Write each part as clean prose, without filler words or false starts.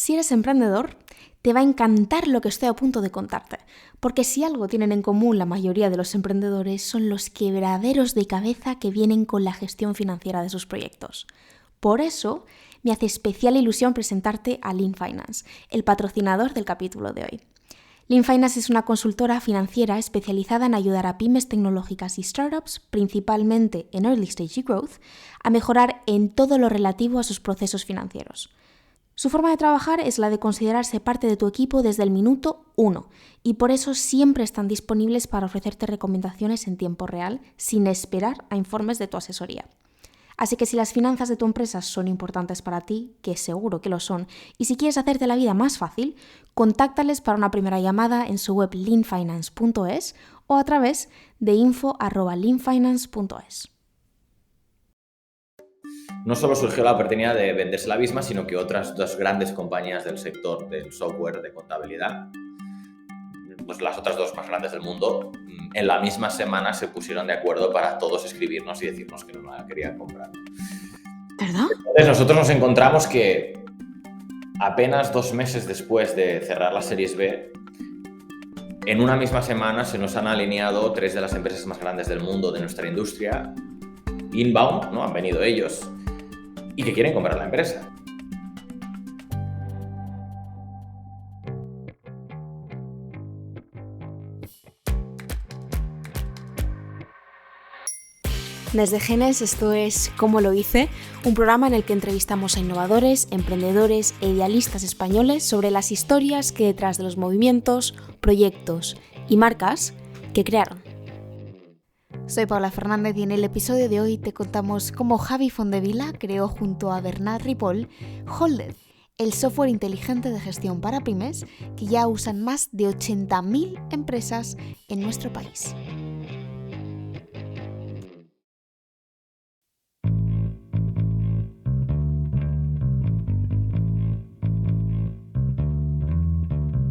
Si eres emprendedor, te va a encantar lo que estoy a punto de contarte, porque si algo tienen en común la mayoría de los emprendedores son los quebraderos de cabeza que vienen con la gestión financiera de sus proyectos. Por eso, me hace especial ilusión presentarte a Lean Finance, el patrocinador del capítulo de hoy. Lean Finance es una consultora financiera especializada en ayudar a pymes tecnológicas y startups, principalmente en early stage y growth, a mejorar en todo lo relativo a sus procesos financieros. Su forma de trabajar es la de considerarse parte de tu equipo desde el minuto 1 y por eso siempre están disponibles para ofrecerte recomendaciones en tiempo real sin esperar a informes de tu asesoría. Así que si las finanzas de tu empresa son importantes para ti, que seguro que lo son, y si quieres hacerte la vida más fácil, contáctales para una primera llamada en su web leanfinance.es o a través de info@leanfinance.es. No solo surgió la oportunidad de venderse la misma, sino que otras dos grandes compañías del sector del software de contabilidad, pues las otras dos más grandes del mundo, en la misma semana se pusieron de acuerdo para todos escribirnos y decirnos que no la querían comprar. ¿Verdad? Entonces nosotros nos encontramos que apenas 2 meses después de cerrar las series B, en una misma semana se nos han alineado 3 de las empresas más grandes del mundo de nuestra industria, inbound, ¿no? Han venido ellos y que quieren comprar la empresa. Desde Genes, esto es Cómo lo hice, un programa en el que entrevistamos a innovadores, emprendedores e idealistas españoles sobre las historias que detrás de los movimientos, proyectos y marcas que crearon. Soy Paula Fernández y en el episodio de hoy te contamos cómo Javi Fondevila creó junto a Bernat Ripoll Holded, el software inteligente de gestión para pymes que ya usan más de 80.000 empresas en nuestro país.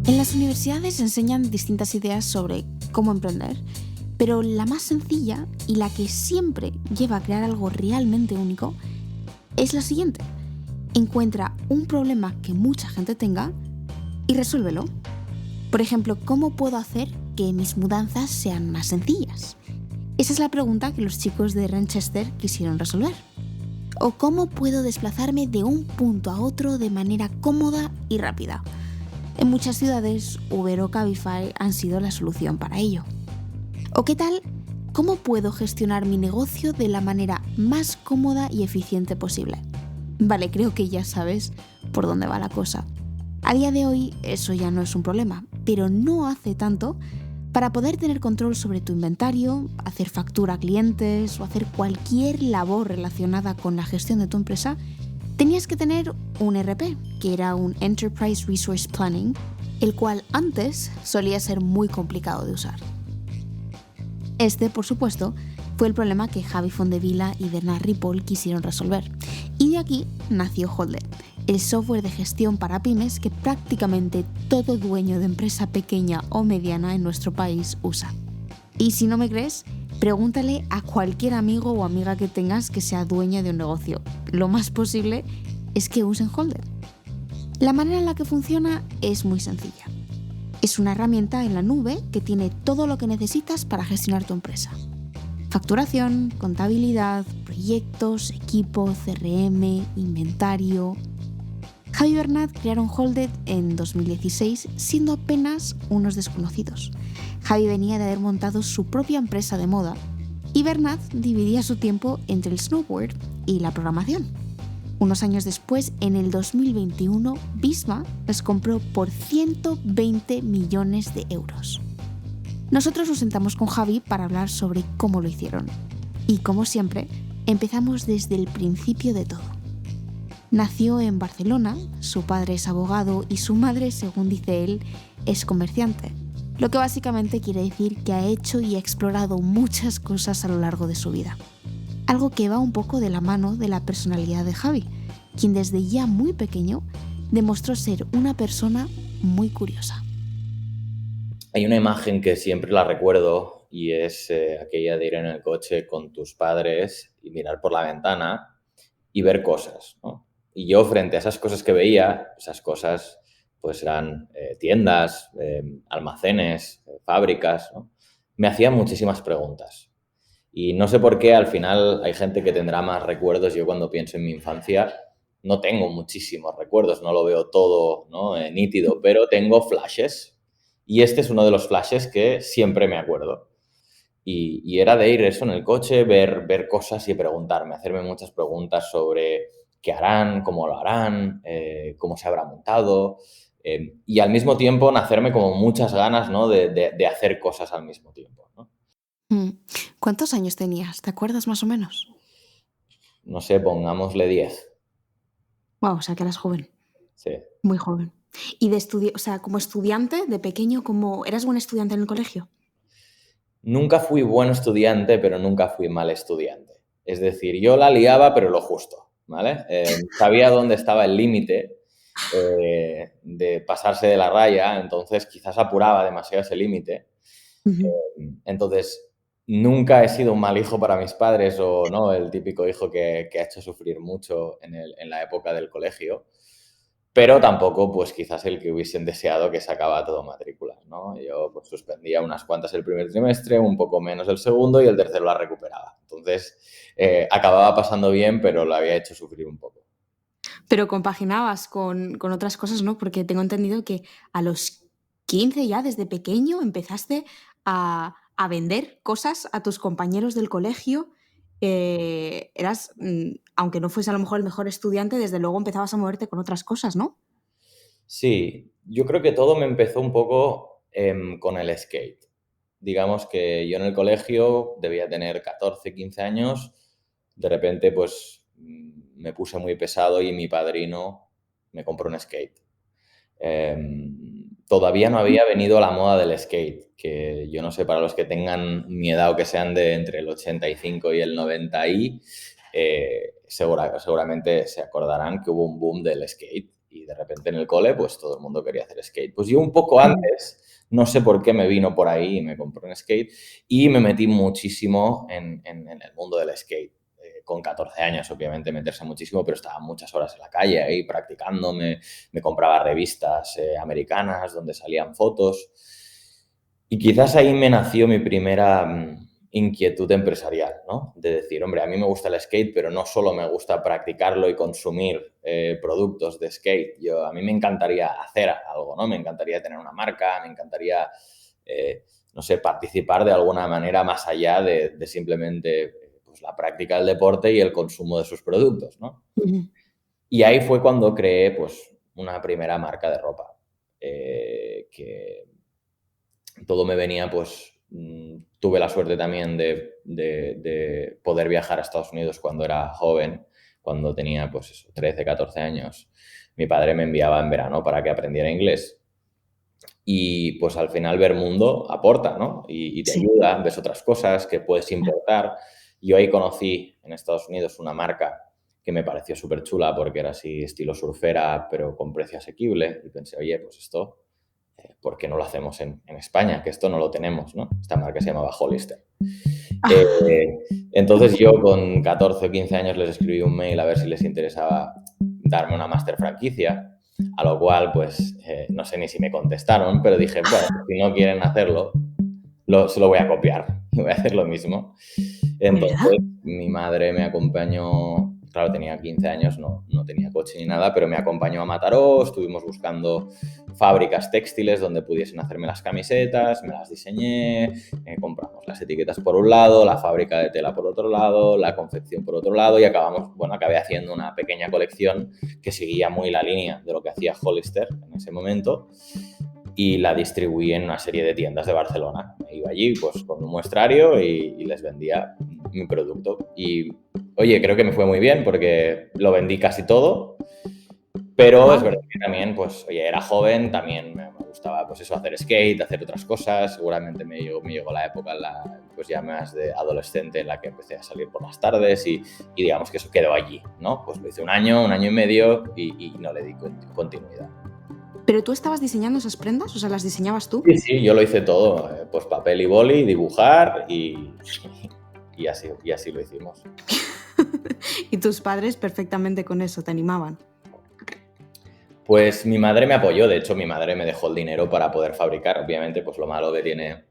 En las universidades enseñan distintas ideas sobre cómo emprender, pero la más sencilla y la que siempre lleva a crear algo realmente único es la siguiente. Encuentra un problema que mucha gente tenga y resuélvelo. Por ejemplo, ¿cómo puedo hacer que mis mudanzas sean más sencillas? Esa es la pregunta que los chicos de Renchester quisieron resolver. ¿O cómo puedo desplazarme de un punto a otro de manera cómoda y rápida? En muchas ciudades, Uber o Cabify han sido la solución para ello. ¿O qué tal? ¿Cómo puedo gestionar mi negocio de la manera más cómoda y eficiente posible? Vale, creo que ya sabes por dónde va la cosa. A día de hoy eso ya no es un problema, pero no hace tanto. Para poder tener control sobre tu inventario, hacer factura a clientes o hacer cualquier labor relacionada con la gestión de tu empresa, tenías que tener un ERP, que era un Enterprise Resource Planning, el cual antes solía ser muy complicado de usar. Este, por supuesto, fue el problema que Javi Fondevila y Bernat Ripoll quisieron resolver. Y de aquí nació Holded, el software de gestión para pymes que prácticamente todo dueño de empresa pequeña o mediana en nuestro país usa. Y si no me crees, pregúntale a cualquier amigo o amiga que tengas que sea dueña de un negocio. Lo más posible es que usen Holded. La manera en la que funciona es muy sencilla. Es una herramienta en la nube que tiene todo lo que necesitas para gestionar tu empresa. Facturación, contabilidad, proyectos, equipo, CRM, inventario. Javi y Bernat crearon Holded en 2016 siendo apenas unos desconocidos. Javi venía de haber montado su propia empresa de moda y Bernat dividía su tiempo entre el snowboard y la programación. Unos años después, en el 2021, Visma les compró por 120 millones de euros. Nosotros nos sentamos con Javi para hablar sobre cómo lo hicieron. Y como siempre, empezamos desde el principio de todo. Nació en Barcelona, su padre es abogado y su madre, según dice él, es comerciante. Lo que básicamente quiere decir que ha hecho y ha explorado muchas cosas a lo largo de su vida. Algo que va un poco de la mano de la personalidad de Javi, quien desde ya muy pequeño demostró ser una persona muy curiosa. Hay una imagen que siempre la recuerdo y es aquella de ir en el coche con tus padres y mirar por la ventana y ver cosas, ¿no? Y yo, frente a esas cosas que veía, esas cosas pues eran tiendas, almacenes, fábricas, ¿no? Me hacía muchísimas preguntas. Y no sé por qué, al final hay gente que tendrá más recuerdos. Yo, cuando pienso en mi infancia, no tengo muchísimos recuerdos, no lo veo todo, ¿no? Nítido, pero tengo flashes. Y este es uno de los flashes que siempre me acuerdo. Y era de ir eso en el coche, ver cosas y preguntarme, hacerme muchas preguntas sobre qué harán, cómo lo harán, cómo se habrá montado. Y al mismo tiempo nacerme como muchas ganas, ¿no? de hacer cosas al mismo tiempo, ¿no? Mm. ¿Cuántos años tenías? ¿Te acuerdas más o menos? No sé, pongámosle 10. Wow, o sea que eras joven, Sí. muy joven. Y o sea, como estudiante, de pequeño, ¿eras buen estudiante en el colegio? Nunca fui buen estudiante, pero nunca fui mal estudiante. Es decir, yo la liaba, pero lo justo, ¿vale? Sabía dónde estaba el límite de pasarse de la raya, entonces quizás apuraba demasiado ese límite. Ujú. Entonces, nunca he sido un mal hijo para mis padres, o no el típico hijo que ha hecho sufrir mucho en la época del colegio, pero tampoco pues quizás el que hubiesen deseado, que sacaba todo matrículas, ¿no? Yo pues suspendía unas cuantas el primer trimestre, un poco menos el segundo, y el tercero la recuperaba. Entonces, acababa pasando bien, pero lo había hecho sufrir un poco. Pero compaginabas con otras cosas, ¿no? Porque tengo entendido que a los 15 ya, desde pequeño, empezaste a vender cosas a tus compañeros del colegio. Eras, aunque no fuese a lo mejor el mejor estudiante, desde luego empezabas a moverte con otras cosas, ¿no? Sí, yo creo que todo me empezó un poco con el skate. Digamos que yo en el colegio debía tener 14, 15 años. De repente, pues me puse muy pesado y mi padrino me compró un skate. Todavía no había venido la moda del skate, que yo no sé, para los que tengan mi edad o que sean de entre el 85 y el 90 seguramente se acordarán que hubo un boom del skate, y de repente en el cole pues todo el mundo quería hacer skate. Pues yo un poco Ujú. antes, no sé por qué, me vino por ahí y me compré un skate, y me metí muchísimo en el mundo del skate. Con 14 años, obviamente, meterse muchísimo, pero estaba muchas horas en la calle ahí practicando. Me compraba revistas americanas donde salían fotos, y quizás ahí me nació mi primera inquietud empresarial, ¿no? De decir, hombre, a mí me gusta el skate, pero no solo me gusta practicarlo y consumir productos de skate. A mí me encantaría hacer algo, ¿no? Me encantaría tener una marca, me encantaría, no sé, participar de alguna manera más allá de simplemente pues, la práctica del deporte y el consumo de sus productos, ¿no? Ujú. Y ahí fue cuando creé, pues, una primera marca de ropa, que todo me venía, pues, tuve la suerte también de poder viajar a Estados Unidos cuando era joven, cuando tenía, pues, eso, 13, 14 años. Mi padre me enviaba en verano para que aprendiera inglés. Y, pues, al final ver mundo aporta, ¿no? Y te Sí, ayuda, ves otras cosas que puedes claro. importar. Yo ahí conocí en Estados Unidos una marca que me pareció súper chula, porque era así estilo surfera, pero con precio asequible. Y pensé, oye, pues esto, ¿por qué no lo hacemos en España? Que esto no lo tenemos, ¿no? Esta marca se llamaba Hollister. Entonces yo, con 14 o 15 años, les escribí un mail a ver si les interesaba darme una máster franquicia, a lo cual, pues, no sé ni si me contestaron, pero dije, bueno, si no quieren hacerlo, se lo voy a copiar y voy a hacer lo mismo. ¿Verdad? Entonces, mi madre me acompañó, claro, tenía 15 años, no tenía coche ni nada, pero me acompañó a Mataró. Estuvimos buscando fábricas textiles donde pudiesen hacerme las camisetas, me las diseñé, compramos las etiquetas por un lado, la fábrica de tela por otro lado, la confección por otro lado, y acabé haciendo una pequeña colección que seguía muy la línea de lo que hacía Hollister en ese momento, y la distribuí en una serie de tiendas de Barcelona. Me iba allí, pues, con un muestrario y les vendía mi producto. Y, oye, creo que me fue muy bien porque lo vendí casi todo, pero es Wow. verdad que también, pues, oye, era joven, también me gustaba, pues eso, hacer skate, hacer otras cosas. Seguramente me llegó la época, pues ya más de adolescente, en la que empecé a salir por las tardes, y digamos que eso quedó allí, ¿no? Pues lo hice un año y medio, y no le di continuidad. ¿Pero tú estabas diseñando esas prendas? O sea, ¿las diseñabas tú? Sí, sí, yo lo hice todo, pues papel y boli, dibujar, y así lo hicimos. Y tus padres perfectamente con eso, te animaban. Pues mi madre me apoyó, de hecho mi madre me dejó el dinero para poder fabricar. Obviamente, pues lo malo que tiene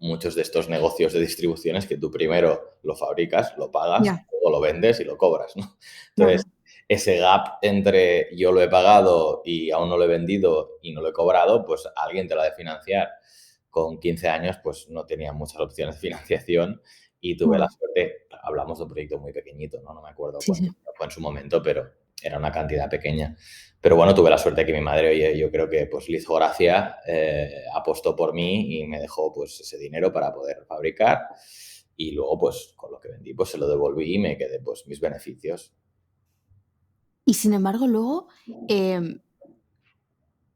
muchos de estos negocios de distribución es que tú primero lo fabricas, lo pagas, Ya, luego lo vendes y lo cobras, ¿no? Entonces, claro. ese gap entre yo lo he pagado y aún no lo he vendido y no lo he cobrado, pues alguien te lo ha de financiar. Con 15 años, pues no tenía muchas opciones de financiación y tuve la Wow. suerte, hablamos de un proyecto muy pequeñito, ¿no? No me acuerdo Sí, cuánto sí. fue en su momento, pero era una cantidad pequeña. Pero bueno, tuve la suerte de que mi madre, oye, yo creo que pues le hizo gracia, apostó por mí y me dejó pues ese dinero para poder fabricar y luego pues con lo que vendí pues se lo devolví y me quedé pues mis beneficios. Y sin embargo, luego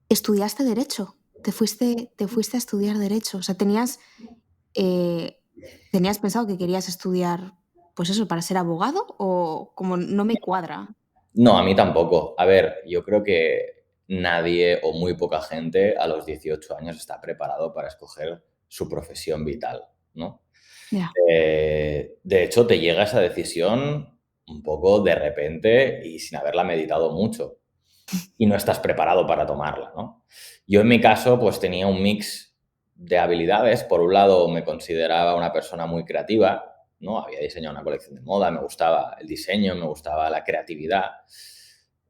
estudiaste Derecho. Te fuiste a estudiar Derecho. O sea, eh, ¿tenías pensado que querías estudiar, pues eso, para ser abogado? ¿O como no me cuadra? No, a mí tampoco. A ver, yo creo que nadie o muy poca gente a los 18 años está preparado para escoger su profesión vital, ¿no? Ya. De hecho, te llega esa decisión un poco de repente y sin haberla meditado mucho y no estás preparado para tomarla, ¿no? Yo en mi caso, pues tenía un mix de habilidades. Por un lado, me consideraba una persona muy creativa, ¿no? Había diseñado una colección de moda, me gustaba el diseño, me gustaba la creatividad.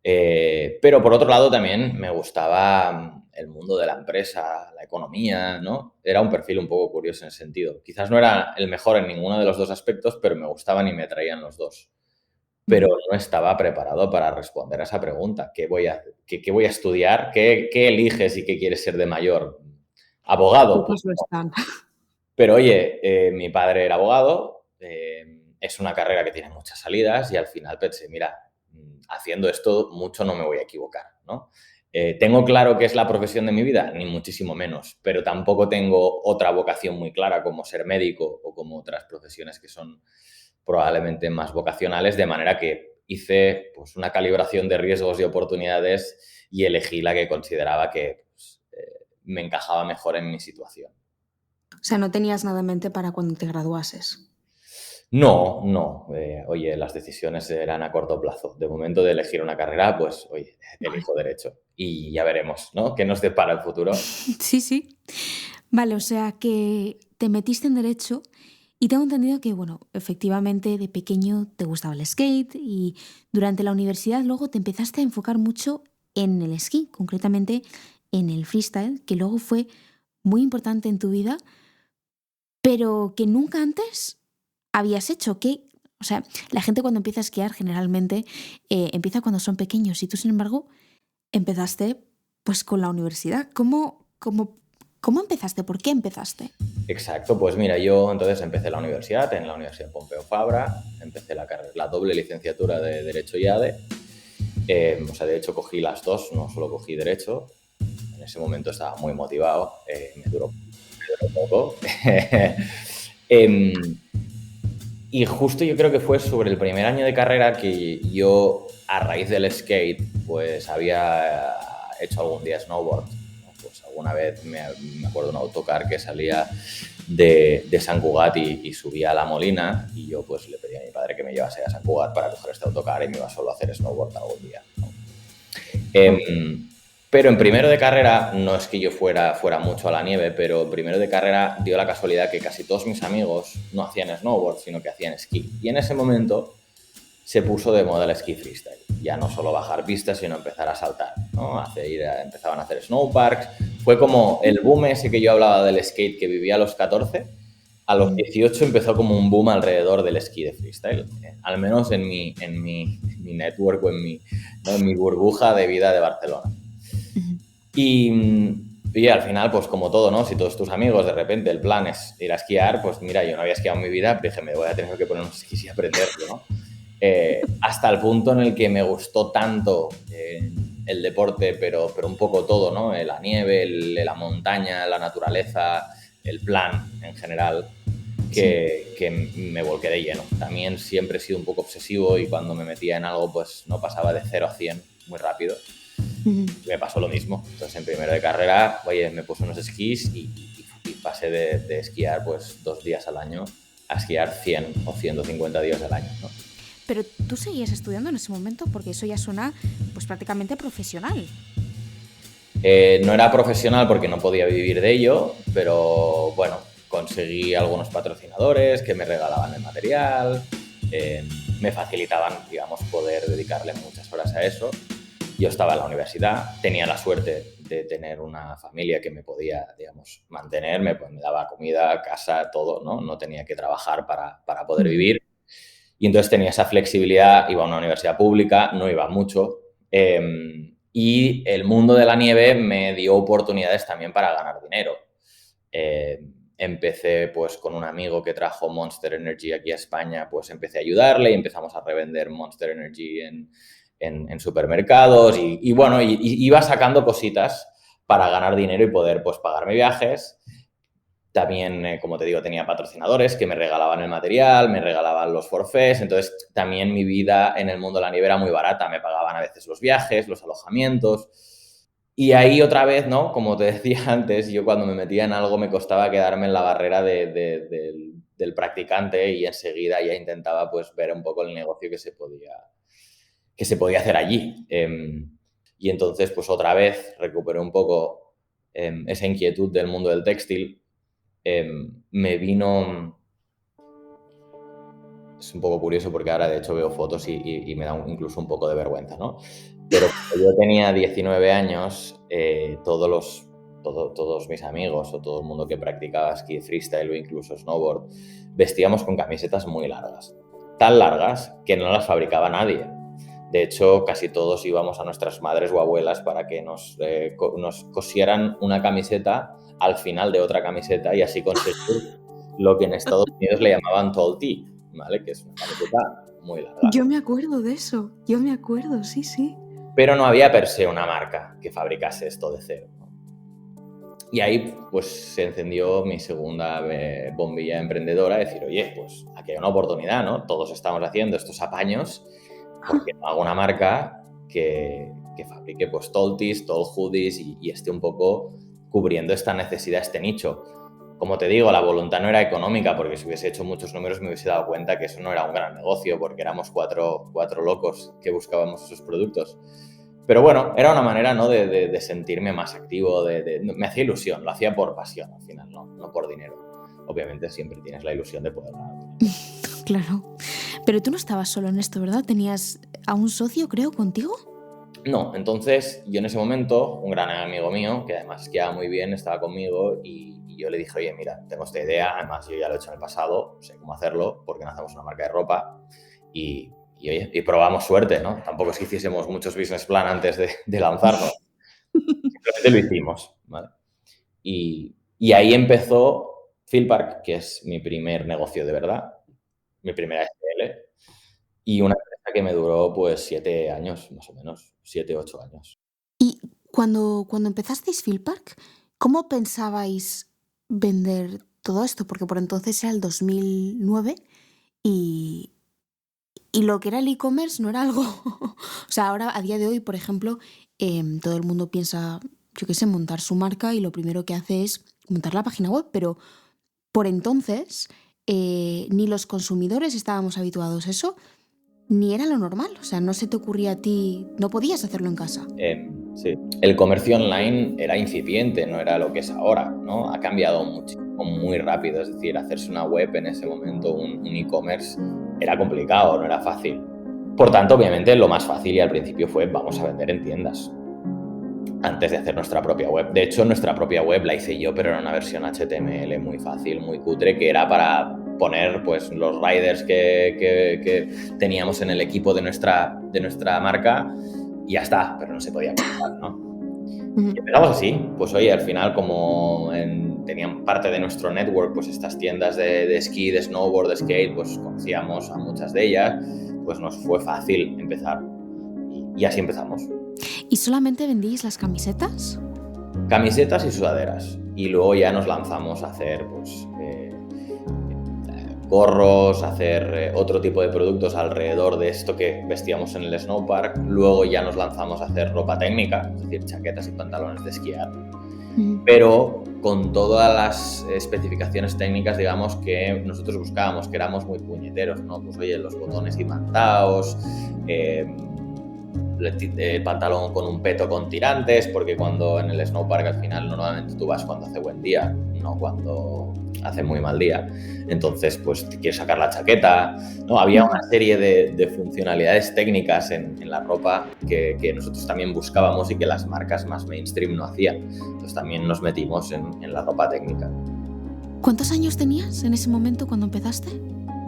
Pero por otro lado también me gustaba el mundo de la empresa, la economía, ¿no? Era un perfil un poco curioso en ese sentido. Quizás no era el mejor en ninguno de los dos aspectos, pero me gustaban y me atraían los dos. Pero Ujú. no estaba preparado para responder a esa pregunta. ¿Qué voy a estudiar? ¿Qué eliges y qué quieres ser de mayor? ¿Abogado? Pues Pocos lo están. pero oye, mi padre era abogado, es una carrera que tiene muchas salidas y al final pensé, mira, haciendo esto mucho no me voy a equivocar, ¿no? ¿Tengo claro qué es la profesión de mi vida? Ni muchísimo menos, pero tampoco tengo otra vocación muy clara como ser médico o como otras profesiones que son probablemente más vocacionales, de manera que hice pues, una calibración de riesgos y oportunidades y elegí la que consideraba que pues, me encajaba mejor en mi situación. O sea, no tenías nada en mente para cuando te graduases. No, no. Oye, las decisiones eran a corto plazo. De momento de elegir una carrera, pues, oye, Vale. elijo derecho. Y ya veremos, ¿no? ¿Qué nos depara el futuro? Sí, sí. Vale, o sea que te metiste en Derecho y tengo entendido que, bueno, efectivamente de pequeño te gustaba el skate y durante la universidad luego te empezaste a enfocar mucho en el esquí, concretamente en el freestyle, que luego fue muy importante en tu vida, pero que nunca antes habías hecho. O sea, la gente cuando empieza a esquiar generalmente empieza cuando son pequeños y tú, sin embargo, empezaste pues con la universidad. ¿Cómo empezaste? ¿Por qué empezaste? Exacto, pues mira, yo entonces empecé la universidad, en la Universidad Pompeu Fabra, empecé la doble licenciatura de Derecho y ADE. O sea, de hecho cogí las dos, no solo cogí Derecho. En ese momento estaba muy motivado, me duró poco. Em, Y justo yo creo que fue sobre el primer año de carrera que yo, a raíz del skate, pues había hecho algún día snowboard, ¿no? Pues alguna vez me acuerdo de un autocar que salía de Sant Cugat y subía a La Molina y yo pues le pedí a mi padre que me llevase a Sant Cugat para coger este autocar y me iba solo a hacer snowboard algún día, ¿no? Wow. Pero en primero de carrera, no es que yo fuera mucho a la nieve, pero en primero de carrera dio la casualidad que casi todos mis amigos no hacían snowboard, sino que hacían esquí. Y en ese momento se puso de moda el esquí freestyle. Ya no solo bajar pistas, sino empezar a saltar, ¿no? Empezaban a hacer snowparks. Fue como el boom ese que yo hablaba del skate que vivía a los 14. A los Ujú, 18 empezó como un boom alrededor del esquí de freestyle. Al menos en mi network o ¿no? En mi burbuja de vida de Barcelona. ujú. Y al final, pues como todo, ¿no? Si todos tus amigos, de repente el plan es ir a esquiar, pues mira, yo no había esquiado en mi vida, dije, me voy a tener que poner unos esquís y aprenderlo, ¿no? Hasta el punto en el que me gustó tanto el deporte, pero un poco todo, ¿no? La nieve, la montaña, la naturaleza, el plan en general, Sí. que me volqué de lleno. También siempre he sido un poco obsesivo y cuando me metía en algo, pues no pasaba de 0 a 100 muy rápido. Ujú. Me pasó lo mismo. Entonces, en primero de carrera, oye, me puse unos esquís y pasé de esquiar pues 2 días al año a esquiar 100 o 150 días al año, ¿no? Pero tú seguías estudiando en ese momento porque eso ya suena pues prácticamente profesional. No era profesional porque no podía vivir de ello, pero bueno, conseguí algunos patrocinadores que me regalaban el material, me facilitaban, digamos, poder dedicarle muchas horas a eso. Yo estaba en la universidad, tenía la suerte de tener una familia que me podía, digamos, mantenerme, pues me daba comida, casa, todo, ¿no? No tenía que trabajar para poder vivir. Y entonces tenía esa flexibilidad, iba a una universidad pública, no iba mucho. Y el mundo de la nieve me dio oportunidades también para ganar dinero. Empecé pues con un amigo que trajo Monster Energy aquí a España, pues empecé a ayudarle y empezamos a revender Monster Energy en supermercados y bueno, iba sacando cositas para ganar dinero y poder pues pagarme viajes. También, como te digo, tenía patrocinadores que me regalaban el material, me regalaban los forfés, entonces también mi vida en el mundo de la nieve era muy barata, me pagaban a veces los viajes, los alojamientos. Y ahí otra vez, ¿no? Como te decía antes, yo cuando me metía en algo me costaba quedarme en la barrera del practicante y enseguida ya intentaba pues ver un poco el negocio que se podía hacer allí. Y entonces pues otra vez recuperé un poco esa inquietud del mundo del textil. Me vino... Es un poco curioso porque ahora de hecho veo fotos y me da incluso un poco de vergüenza, ¿no? Pero cuando yo tenía 19 años, todos mis amigos o todo el mundo que practicaba esquí freestyle o incluso snowboard, vestíamos con camisetas muy largas. Tan largas que no las fabricaba nadie. De hecho, casi todos íbamos a nuestras madres o abuelas para que nos cosieran una camiseta al final de otra camiseta y así conseguir lo que en Estados Unidos le llamaban tall tee, ¿vale? Que es una camiseta muy larga. Yo me acuerdo de eso, sí, sí. Pero no había per se una marca que fabricase esto de cero, ¿no? Y ahí pues se encendió mi segunda bombilla emprendedora, decir, oye, pues aquí hay una oportunidad, ¿no? Todos estamos haciendo estos apaños, ¿por qué no hago una marca que fabrique pues tall tees, tall hoodies y esté un poco cubriendo esta necesidad, este nicho? Como te digo, la voluntad no era económica, porque si hubiese hecho muchos números me hubiese dado cuenta que eso no era un gran negocio, porque éramos cuatro locos que buscábamos esos productos. Pero bueno, era una manera, ¿no?, de sentirme más activo, me hacía ilusión, lo hacía por pasión al final, no por dinero. Obviamente siempre tienes la ilusión de poder ganar dinero. Claro. Pero tú no estabas solo en esto, ¿verdad? ¿Tenías a un socio, creo, contigo? No, entonces yo en ese momento, un gran amigo mío, que además esquiaba muy bien, estaba conmigo y yo le dije, oye, mira, tengo esta idea, además yo ya lo he hecho en el pasado, sé cómo hacerlo, porque no hacemos una marca de ropa y probamos suerte, ¿no? Tampoco es que hiciésemos muchos business plan antes de lanzarnos, simplemente lo hicimos, ¿vale? Y ahí empezó Fieldpark, que es mi primer negocio de verdad, mi primera SL, y una empresa que me duró pues 7 años, más o menos, 7, 8 años. Y cuando empezasteis Fieldpark, ¿cómo pensabais vender todo esto? Porque por entonces era el 2009 y lo que era el e-commerce no era algo... O sea, ahora a día de hoy, por ejemplo, todo el mundo piensa, yo qué sé, montar su marca y lo primero que hace es montar la página web, pero por entonces ni los consumidores estábamos habituados a eso, ni era lo normal. O sea, no se te ocurría a ti, no podías hacerlo en casa. Sí, el comercio online era incipiente, no era lo que es ahora, ¿no? Ha cambiado muchísimo, muy rápido, es decir, hacerse una web en ese momento, un e-commerce, era complicado, no era fácil. Por tanto, obviamente, lo más fácil y al principio fue vamos a vender en tiendas, antes de hacer nuestra propia web. De hecho, nuestra propia web la hice yo, pero era una versión HTML muy fácil, muy cutre, que era para poner pues los riders que teníamos en el equipo de nuestra marca y ya está, pero no se podía comprar, ¿no? Y empezamos así, pues oye, al final como tenían parte de nuestro network, pues estas tiendas de esquí, de snowboard, de skate, pues conocíamos a muchas de ellas, pues nos fue fácil empezar y así empezamos. ¿Y solamente vendíais las camisetas? Camisetas y sudaderas. Y luego ya nos lanzamos a hacer pues, gorros, hacer otro tipo de productos alrededor de esto que vestíamos en el snowpark. Luego ya nos lanzamos a hacer ropa técnica, es decir, chaquetas y pantalones de esquiar. pero con todas las especificaciones técnicas, digamos, que nosotros buscábamos, que éramos muy puñeteros, ¿no? Pues oye, los botones imantados, el pantalón con un peto con tirantes, porque cuando en el snowpark al final normalmente tú vas cuando hace buen día, no cuando hace muy mal día. Entonces, pues te quieres sacar la chaqueta, ¿no? Había una serie de funcionalidades técnicas en la ropa que nosotros también buscábamos y que las marcas más mainstream no hacían. Entonces también nos metimos en la ropa técnica. ¿Cuántos años tenías en ese momento cuando empezaste?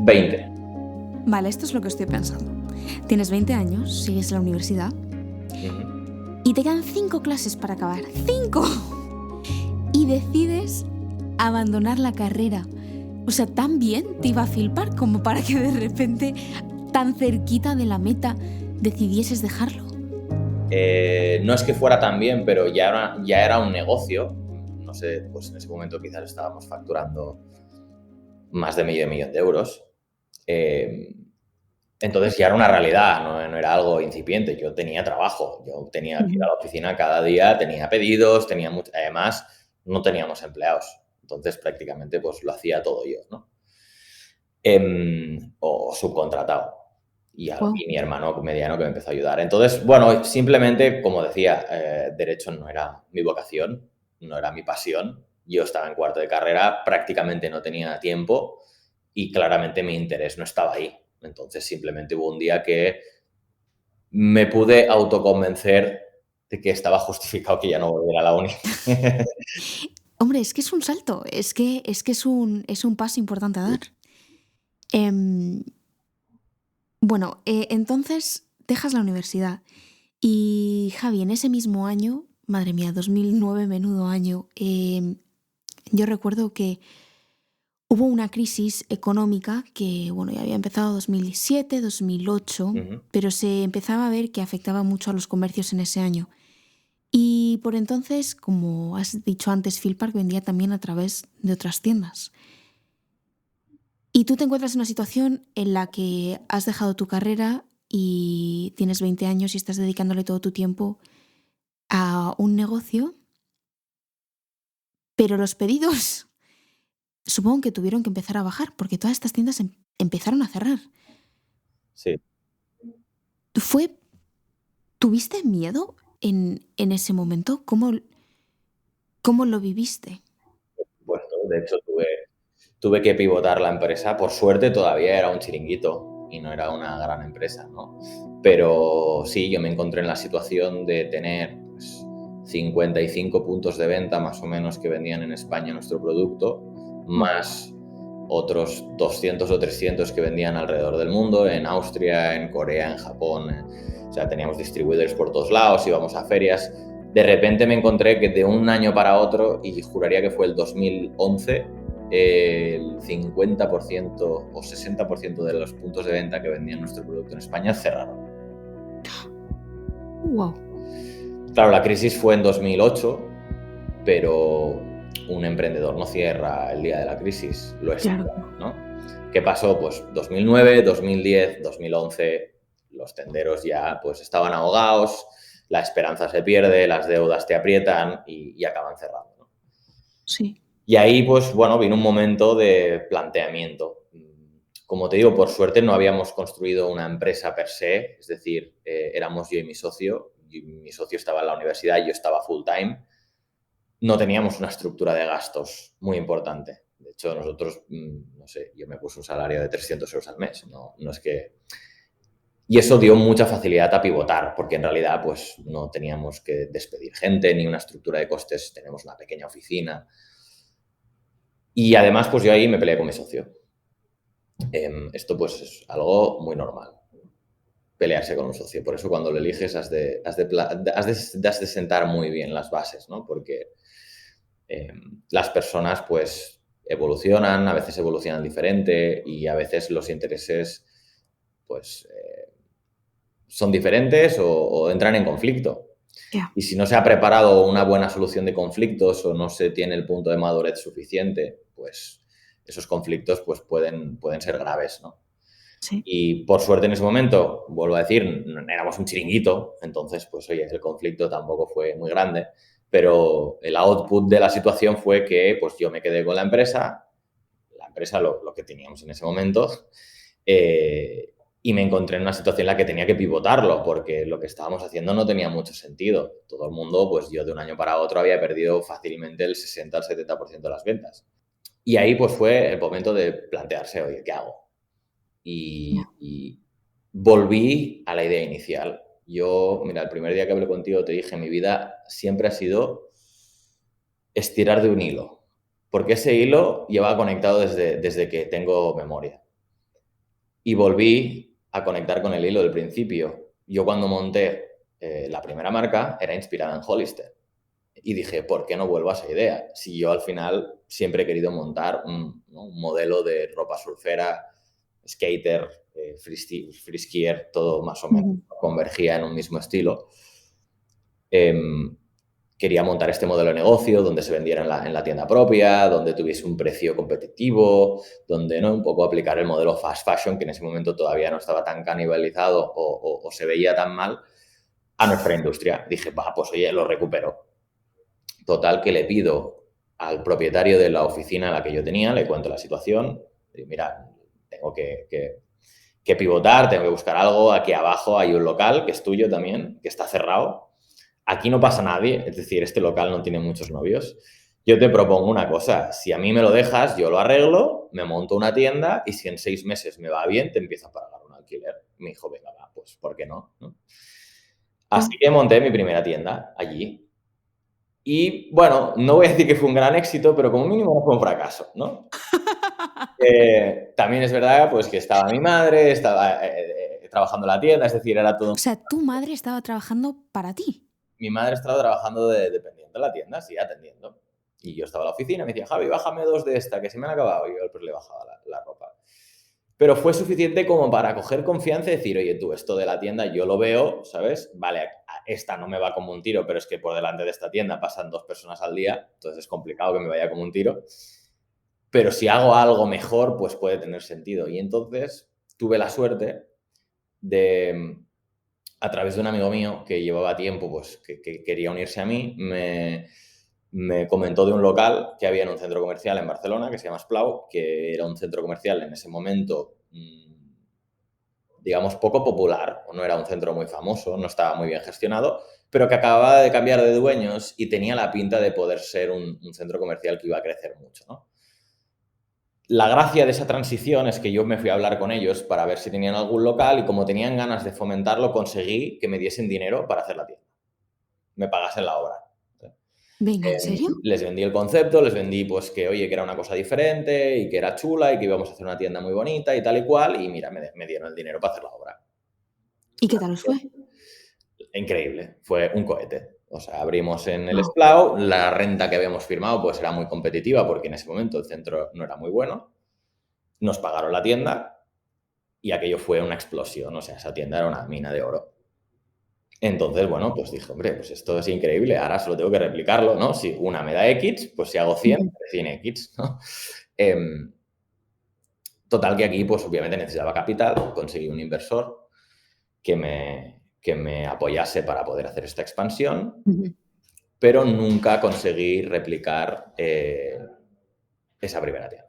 20. Vale, esto es lo que estoy pensando. Tienes 20 años, sigues en la universidad y te quedan 5 clases para acabar. ¡5! Y decides abandonar la carrera. O sea, ¿tan bien te iba a Philpark como para que de repente, tan cerquita de la meta, decidieses dejarlo? No es que fuera tan bien, pero ya era un negocio. No sé, pues en ese momento quizás estábamos facturando más de medio millón de euros. Entonces ya era una realidad, no era algo incipiente. Yo tenía trabajo, yo tenía que ir a la oficina cada día, tenía pedidos, además no teníamos empleados. Entonces prácticamente pues lo hacía todo yo, ¿no? O subcontratado. Y mi hermano mediano que me empezó a ayudar. Entonces, bueno, simplemente, como decía, derecho no era mi vocación, no era mi pasión. Yo estaba en cuarto de carrera, prácticamente no tenía tiempo y claramente mi interés no estaba ahí. Entonces, simplemente hubo un día que me pude autoconvencer de que estaba justificado que ya no volviera a la uni. Hombre, es que es un salto, es que es un paso importante a dar. Bueno, entonces dejas la universidad y Javi, en ese mismo año, madre mía, 2009, menudo año, yo recuerdo que hubo una crisis económica que, bueno, ya había empezado en 2007, 2008, pero se empezaba a ver que afectaba mucho a los comercios en ese año. Y por entonces, como has dicho antes, Philpark vendía también a través de otras tiendas. Y tú te encuentras en una situación en la que has dejado tu carrera y tienes 20 años y estás dedicándole todo tu tiempo a un negocio, pero los pedidos supongo que tuvieron que empezar a bajar porque todas estas tiendas empezaron a cerrar. Sí. ¿Tuviste miedo en ese momento? ¿Cómo lo viviste? Bueno, de hecho tuve que pivotar la empresa. Por suerte todavía era un chiringuito y no era una gran empresa, ¿no? Pero sí, yo me encontré en la situación de tener pues, 55 puntos de venta más o menos que vendían en España nuestro producto, más otros 200 o 300 que vendían alrededor del mundo, en Austria, en Corea, en Japón. O sea, teníamos distribuidores por todos lados, íbamos a ferias. De repente me encontré que de un año para otro, y juraría que fue el 2011, el 50% o 60% de los puntos de venta que vendían nuestro producto en España cerraron. Wow. Claro, la crisis fue en 2008, pero un emprendedor no cierra el día de la crisis, lo estira, ¿no? ¿Qué pasó? Pues 2009, 2010, 2011, los tenderos ya pues estaban ahogados, la esperanza se pierde, las deudas te aprietan y acaban cerrando, ¿no? Sí. Y ahí, pues bueno, vino un momento de planteamiento. Como te digo, por suerte no habíamos construido una empresa per se, es decir, éramos yo y mi socio. Mi socio estaba en la universidad y yo estaba full time. No teníamos una estructura de gastos muy importante. De hecho, nosotros, no sé, yo me puse un salario de 300 euros al mes. No es que... Y eso dio mucha facilidad a pivotar, porque en realidad pues no teníamos que despedir gente ni una estructura de costes. Tenemos una pequeña oficina. Y además, pues yo ahí me peleé con mi socio. Esto pues es algo muy normal, pelearse con un socio. Por eso cuando lo eliges has de sentar muy bien las bases, ¿no? Porque las personas pues evolucionan, a veces evolucionan diferente y a veces los intereses pues son diferentes o entran en conflicto. Yeah. Y si no se ha preparado una buena solución de conflictos o no se tiene el punto de madurez suficiente, pues esos conflictos pues pueden ser graves, ¿no? Sí. Y por suerte en ese momento, vuelvo a decir, éramos un chiringuito, entonces pues oye, el conflicto tampoco fue muy grande, Pero el output de la situación fue que pues yo me quedé con la empresa lo que teníamos en ese momento, y me encontré en una situación en la que tenía que pivotarlo, porque lo que estábamos haciendo no tenía mucho sentido. Todo el mundo, pues yo de un año para otro había perdido fácilmente el 60 al 70% de las ventas. Y ahí pues fue el momento de plantearse, oye, ¿qué hago? Y volví a la idea inicial. Yo, mira, el primer día que hablé contigo te dije, mi vida siempre ha sido estirar de un hilo, porque ese hilo lleva conectado desde que tengo memoria. Y volví a conectar con el hilo del principio. Yo cuando monté la primera marca era inspirada en Hollister. Y dije, ¿por qué no vuelvo a esa idea? Si yo al final siempre he querido montar un modelo de ropa surfera, skater, free skier, todo más o menos convergía en un mismo estilo. Quería montar este modelo de negocio donde se vendiera en la tienda propia, donde tuviese un precio competitivo, donde no un poco aplicar el modelo fast fashion, que en ese momento todavía no estaba tan canibalizado o se veía tan mal, a nuestra industria. Dije, pues oye, lo recupero. Total, que le pido al propietario de la oficina en la que yo tenía, le cuento la situación, digo, mira, tengo que pivotar, tengo que buscar algo, aquí abajo hay un local que es tuyo también, que está cerrado. Aquí no pasa nadie, es decir, este local no tiene muchos novios. Yo te propongo una cosa, si a mí me lo dejas, yo lo arreglo, me monto una tienda y si en 6 meses me va bien, te empiezo a pagar un alquiler. Me dijo, venga, va, pues, ¿por qué no? Así que monté mi primera tienda allí. Y, bueno, no voy a decir que fue un gran éxito, pero como mínimo no fue un fracaso, ¿no? También es verdad, pues, que estaba mi madre, estaba trabajando en la tienda, es decir, era todo... O sea, tu madre estaba trabajando para ti. Mi madre estaba trabajando de dependiente en la tienda, sí, atendiendo. Y yo estaba en la oficina y me decía, Javi, bájame 2 de esta, que se me han acabado. Y yo pues le bajaba la ropa. Pero fue suficiente como para coger confianza y decir, oye, tú, esto de la tienda yo lo veo, ¿sabes? Vale, esta no me va como un tiro, pero es que por delante de esta tienda pasan 2 personas al día, entonces es complicado que me vaya como un tiro. Pero si hago algo mejor, pues puede tener sentido. Y entonces tuve la suerte de, a través de un amigo mío que llevaba tiempo, pues que quería unirse a mí, me comentó de un local que había en un centro comercial en Barcelona que se llama Splau, que era un centro comercial en ese momento, digamos, poco popular, o no era un centro muy famoso, no estaba muy bien gestionado, pero que acababa de cambiar de dueños y tenía la pinta de poder ser un centro comercial que iba a crecer mucho, ¿no? La gracia de esa transición es que yo me fui a hablar con ellos para ver si tenían algún local y como tenían ganas de fomentarlo, conseguí que me diesen dinero para hacer la tienda. Me pagasen la obra. Venga, ¿en serio? Les vendí el concepto, les vendí pues que, oye, que era una cosa diferente y que era chula y que íbamos a hacer una tienda muy bonita y tal y cual. Y mira, me dieron el dinero para hacer la obra. ¿Y qué tal os fue? Increíble. Fue un cohete. O sea, abrimos en el Splau, la renta que habíamos firmado pues era muy competitiva porque en ese momento el centro no era muy bueno. Nos pagaron la tienda y aquello fue una explosión. O sea, esa tienda era una mina de oro. Entonces, bueno, pues dije, hombre, pues esto es increíble, ahora solo tengo que replicarlo, ¿no? Si una me da X, pues si hago 100, 100X, ¿no? Total que aquí, pues obviamente necesitaba capital, conseguí un inversor que me apoyase para poder hacer esta expansión, pero nunca conseguí replicar esa primera tienda.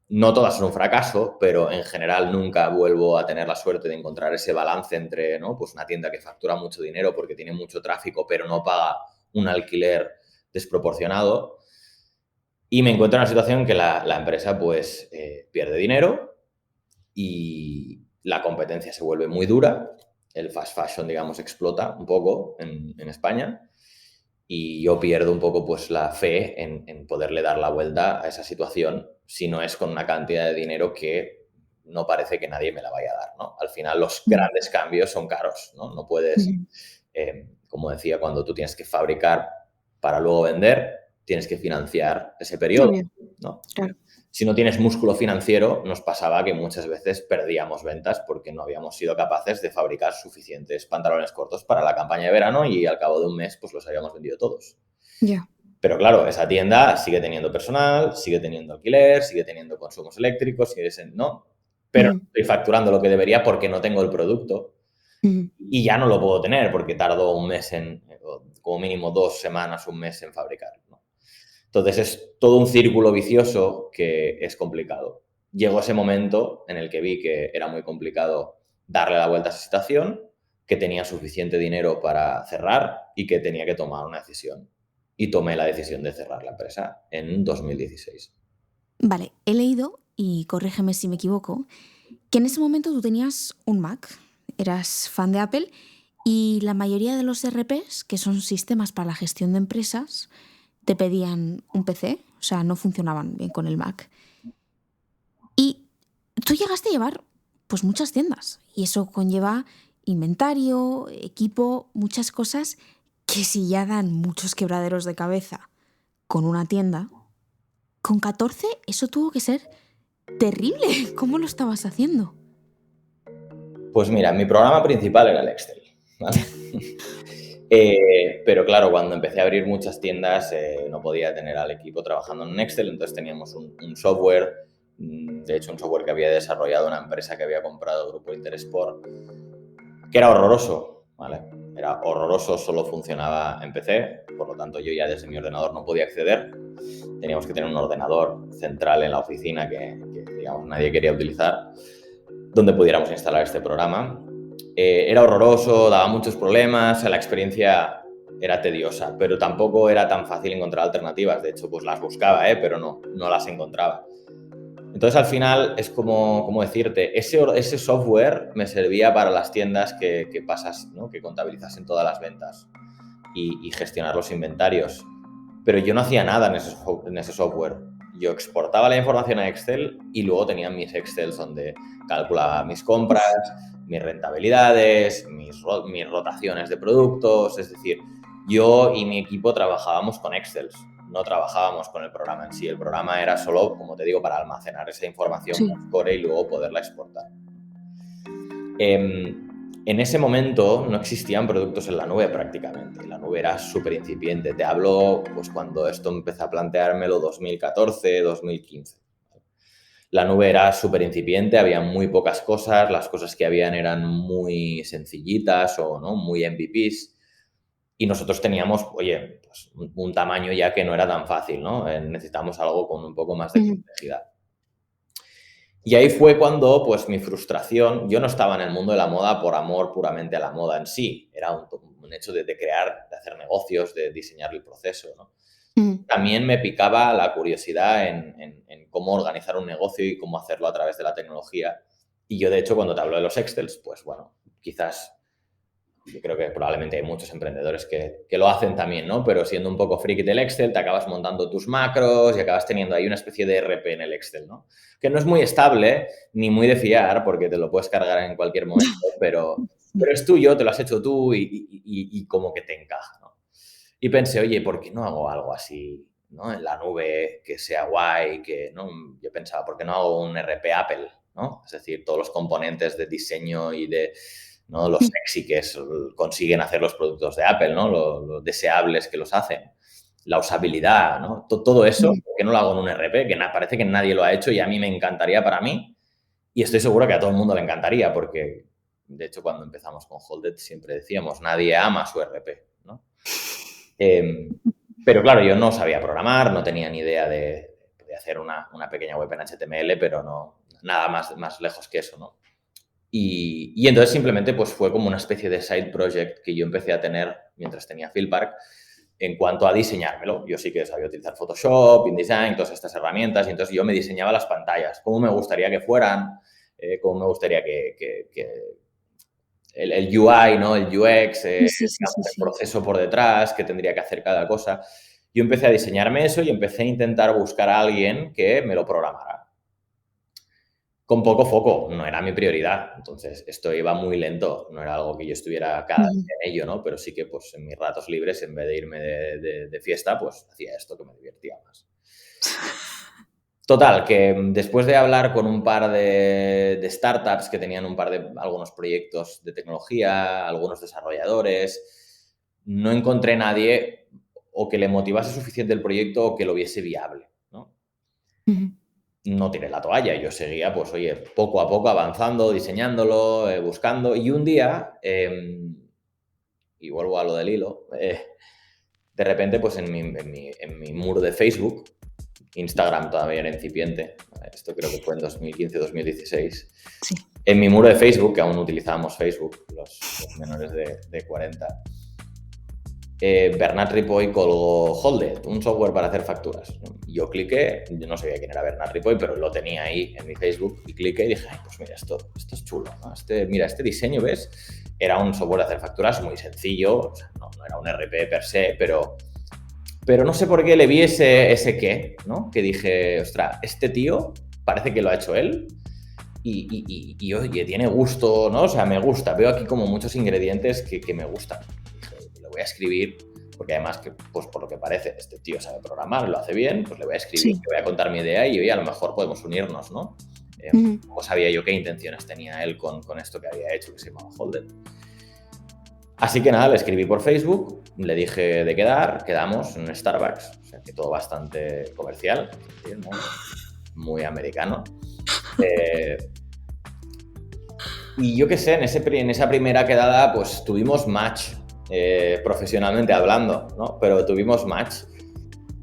No todas son un fracaso, pero en general nunca vuelvo a tener la suerte de encontrar ese balance entre, ¿no? Pues una tienda que factura mucho dinero porque tiene mucho tráfico, pero no paga un alquiler desproporcionado. Y me encuentro en una situación en que la empresa pues pierde dinero y la competencia se vuelve muy dura. El fast fashion, digamos, explota un poco en España. Y yo pierdo un poco pues la fe en poderle dar la vuelta a esa situación si no es con una cantidad de dinero que no parece que nadie me la vaya a dar, ¿no? Al final los grandes cambios son caros, ¿no? No puedes, como decía, cuando tú tienes que fabricar para luego vender, tienes que financiar ese periodo, ¿no? Claro. Si no tienes músculo financiero, nos pasaba que muchas veces perdíamos ventas porque no habíamos sido capaces de fabricar suficientes pantalones cortos para la campaña de verano y al cabo de un mes pues los habíamos vendido todos. Ya. Pero claro, esa tienda sigue teniendo personal, sigue teniendo alquiler, sigue teniendo consumos eléctricos, ¿no? Pero no estoy facturando lo que debería porque no tengo el producto. Ujú. y ya no lo puedo tener porque tardó un mes como mínimo 2 semanas, un mes en fabricar, ¿no? Entonces es todo un círculo vicioso que es complicado. Llegó ese momento en el que vi que era muy complicado darle la vuelta a esa situación, que tenía suficiente dinero para cerrar y que tenía que tomar una decisión. Y tomé la decisión de cerrar la empresa en 2016. Vale, he leído, y corrígeme si me equivoco, que en ese momento tú tenías un Mac, eras fan de Apple y la mayoría de los ERPs, que son sistemas para la gestión de empresas, te pedían un PC, o sea, no funcionaban bien con el Mac. Y tú llegaste a llevar pues muchas tiendas y eso conlleva inventario, equipo, muchas cosas que si ya dan muchos quebraderos de cabeza con una tienda, con 14 eso tuvo que ser terrible. ¿Cómo lo estabas haciendo? Pues mira, mi programa principal era el Excel, ¿vale? Pero claro, cuando empecé a abrir muchas tiendas no podía tener al equipo trabajando en Excel, entonces teníamos un software, de hecho un software que había desarrollado una empresa que había comprado Grupo Interesport, que era horroroso, ¿vale? Era horroroso, solo funcionaba en PC, por lo tanto yo ya desde mi ordenador no podía acceder. Teníamos que tener un ordenador central en la oficina que digamos, nadie quería utilizar, donde pudiéramos instalar este programa. Era horroroso, daba muchos problemas, la experiencia era tediosa, pero tampoco era tan fácil encontrar alternativas. De hecho, pues las buscaba, pero no las encontraba. Entonces, al final, es como decirte, ese software me servía para las tiendas que pasas, ¿no? Que contabilizasen todas las ventas y gestionar los inventarios. Pero yo no hacía nada en ese software. Yo exportaba la información a Excel y luego tenía mis Excels donde calculaba mis compras, Uf, mis rentabilidades, mis rotaciones de productos. Es decir, yo y mi equipo trabajábamos con Excel, no trabajábamos con el programa en sí. El programa era solo, como te digo, para almacenar esa información sí. core y luego poderla exportar. En ese momento no existían productos en la nube prácticamente. La nube era súper incipiente. Te hablo pues, cuando esto empezó a planteármelo 2014, 2015. La nube era súper incipiente, había muy pocas cosas, las cosas que habían eran muy sencillitas o ¿no? muy MVPs. Y nosotros teníamos, oye, pues un tamaño ya que no era tan fácil, ¿no? Necesitamos algo con un poco más de Ujú. complejidad. Y ahí fue cuando, pues, mi frustración, yo no estaba en el mundo de la moda por amor puramente a la moda en sí, era un hecho de crear, de hacer negocios, de diseñar el proceso, ¿no? Ujú. También me picaba la curiosidad en cómo organizar un negocio y cómo hacerlo a través de la tecnología. Y yo, de hecho, cuando te hablo de los Excels, pues bueno, quizás yo creo que probablemente hay muchos emprendedores que lo hacen también, ¿no? Pero siendo un poco friki del Excel, te acabas montando tus macros y acabas teniendo ahí una especie de RP en el Excel, ¿no? Que no es muy estable ni muy de fiar porque te lo puedes cargar en cualquier momento, pero Sí. es tuyo, te lo has hecho tú y como que te encaja, ¿no? Y pensé, oye, ¿por qué no hago algo así, ¿no? En la nube, que sea guay, que, ¿no? Yo pensaba, ¿por qué no hago un RP Apple, ¿no? Es decir, todos los componentes de diseño y de, ¿no? Lo sexy que consiguen hacer los productos de Apple, ¿no? Lo deseables que los hacen, la usabilidad, ¿no? Todo eso, Ujú. ¿por qué no lo hago en un RP? Que parece que nadie lo ha hecho y a mí me encantaría para mí y estoy seguro que a todo el mundo le encantaría porque, de hecho, cuando empezamos con Holded siempre decíamos, nadie ama su RP, ¿no? Pero claro, yo no sabía programar, no tenía ni idea de hacer una pequeña web en HTML, pero no, nada más lejos que eso, ¿no? Y entonces simplemente pues fue como una especie de side project que yo empecé a tener mientras tenía Philpark en cuanto a diseñármelo. Yo sí que sabía utilizar Photoshop, InDesign, todas estas herramientas, y entonces yo me diseñaba las pantallas, cómo me gustaría que fueran, cómo me gustaría que el UI, ¿no? El UX, Sí, sí, digamos, sí, el sí. proceso por detrás, que tendría que hacer cada cosa. Yo empecé a diseñarme eso y empecé a intentar buscar a alguien que me lo programara. Con poco foco, no era mi prioridad. Entonces, esto iba muy lento, no era algo que yo estuviera cada Ujú. día en ello, ¿no? Pero sí que, pues, en mis ratos libres, en vez de irme de fiesta, pues, hacía esto que me divertía más. Total, que después de hablar con un par de startups que tenían algunos proyectos de tecnología, algunos desarrolladores, no encontré nadie o que le motivase suficiente el proyecto o que lo viese viable, ¿no? Ujú. no tiré la toalla. Yo seguía, pues oye, poco a poco avanzando, diseñándolo, buscando. Y un día, y vuelvo a lo del hilo, de repente, pues en mi muro de Facebook, Instagram todavía era incipiente, esto creo que fue en 2015-2016, Sí. en mi muro de Facebook, que aún utilizábamos Facebook, los menores de 40, Bernat Ripoll colgó Holded, un software para hacer facturas. Yo cliqué, yo no sabía quién era Bernat Ripoll, pero lo tenía ahí en mi Facebook y cliqué y dije, ay, pues mira, esto es chulo, ¿no? Mira, este diseño, ¿ves? Era un software de hacer facturas muy sencillo, o sea, no era un RP per se, pero no sé por qué le vi ese qué, ¿no? Que dije, ostras, este tío parece que lo ha hecho él y oye, tiene gusto, ¿no? O sea, me gusta. Veo aquí como muchos ingredientes que me gustan. Dije, le voy a escribir, porque además, pues por lo que parece, este tío sabe programar, lo hace bien, pues le voy a escribir, Sí. le voy a contar mi idea y oye, a lo mejor podemos unirnos, ¿no? No sabía yo qué intenciones tenía él con esto que había hecho, que se llamaba Holded. Así que nada, le escribí por Facebook, le dije de quedamos en un Starbucks, o sea que todo bastante comercial, ¿no? Muy americano. Y yo qué sé, en esa primera quedada pues tuvimos match, profesionalmente hablando, ¿no? Pero tuvimos match.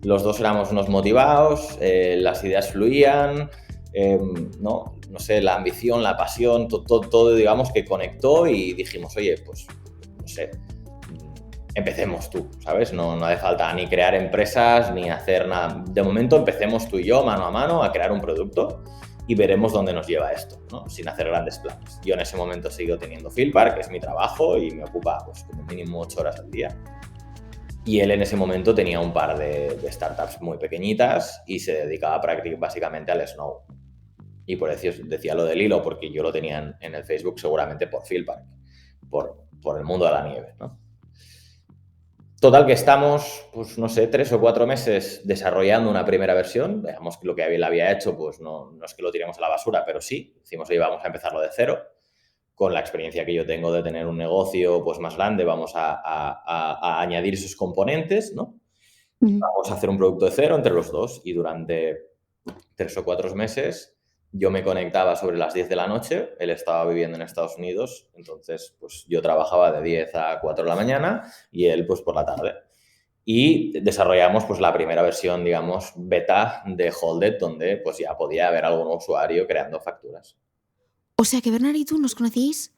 Los dos éramos unos motivados, las ideas fluían, ¿no? No sé, la ambición, la pasión, todo digamos que conectó y dijimos, oye, pues no sé, empecemos tú, ¿sabes? No hace falta ni crear empresas ni hacer nada. De momento empecemos tú y yo mano a mano a crear un producto y veremos dónde nos lleva esto, ¿no? Sin hacer grandes planes. Yo en ese momento sigo teniendo Fieldpark, que es mi trabajo y me ocupa pues como mínimo 8 horas al día. Y él en ese momento tenía un par de startups muy pequeñitas y se dedicaba básicamente al Snow. Y por eso decía lo del hilo, porque yo lo tenía en el Facebook seguramente por Fieldpark, por el mundo de la nieve, ¿no? Total que estamos, pues no sé, 3 o 4 meses desarrollando una primera versión. Veamos que lo que él había hecho, pues no es que lo tiremos a la basura, pero sí, decimos, oye, vamos a empezarlo de cero. Con la experiencia que yo tengo de tener un negocio pues más grande, vamos a añadir esos componentes, ¿no? Vamos a hacer un producto de cero entre los dos y durante 3 o 4 meses yo me conectaba sobre las 10 de la noche, él estaba viviendo en Estados Unidos, entonces pues yo trabajaba de 10 a 4 de la mañana y él pues por la tarde. Y desarrollamos pues la primera versión, digamos, beta de Holded, donde pues ya podía haber algún usuario creando facturas. O sea que Bernard y tú nos conocéis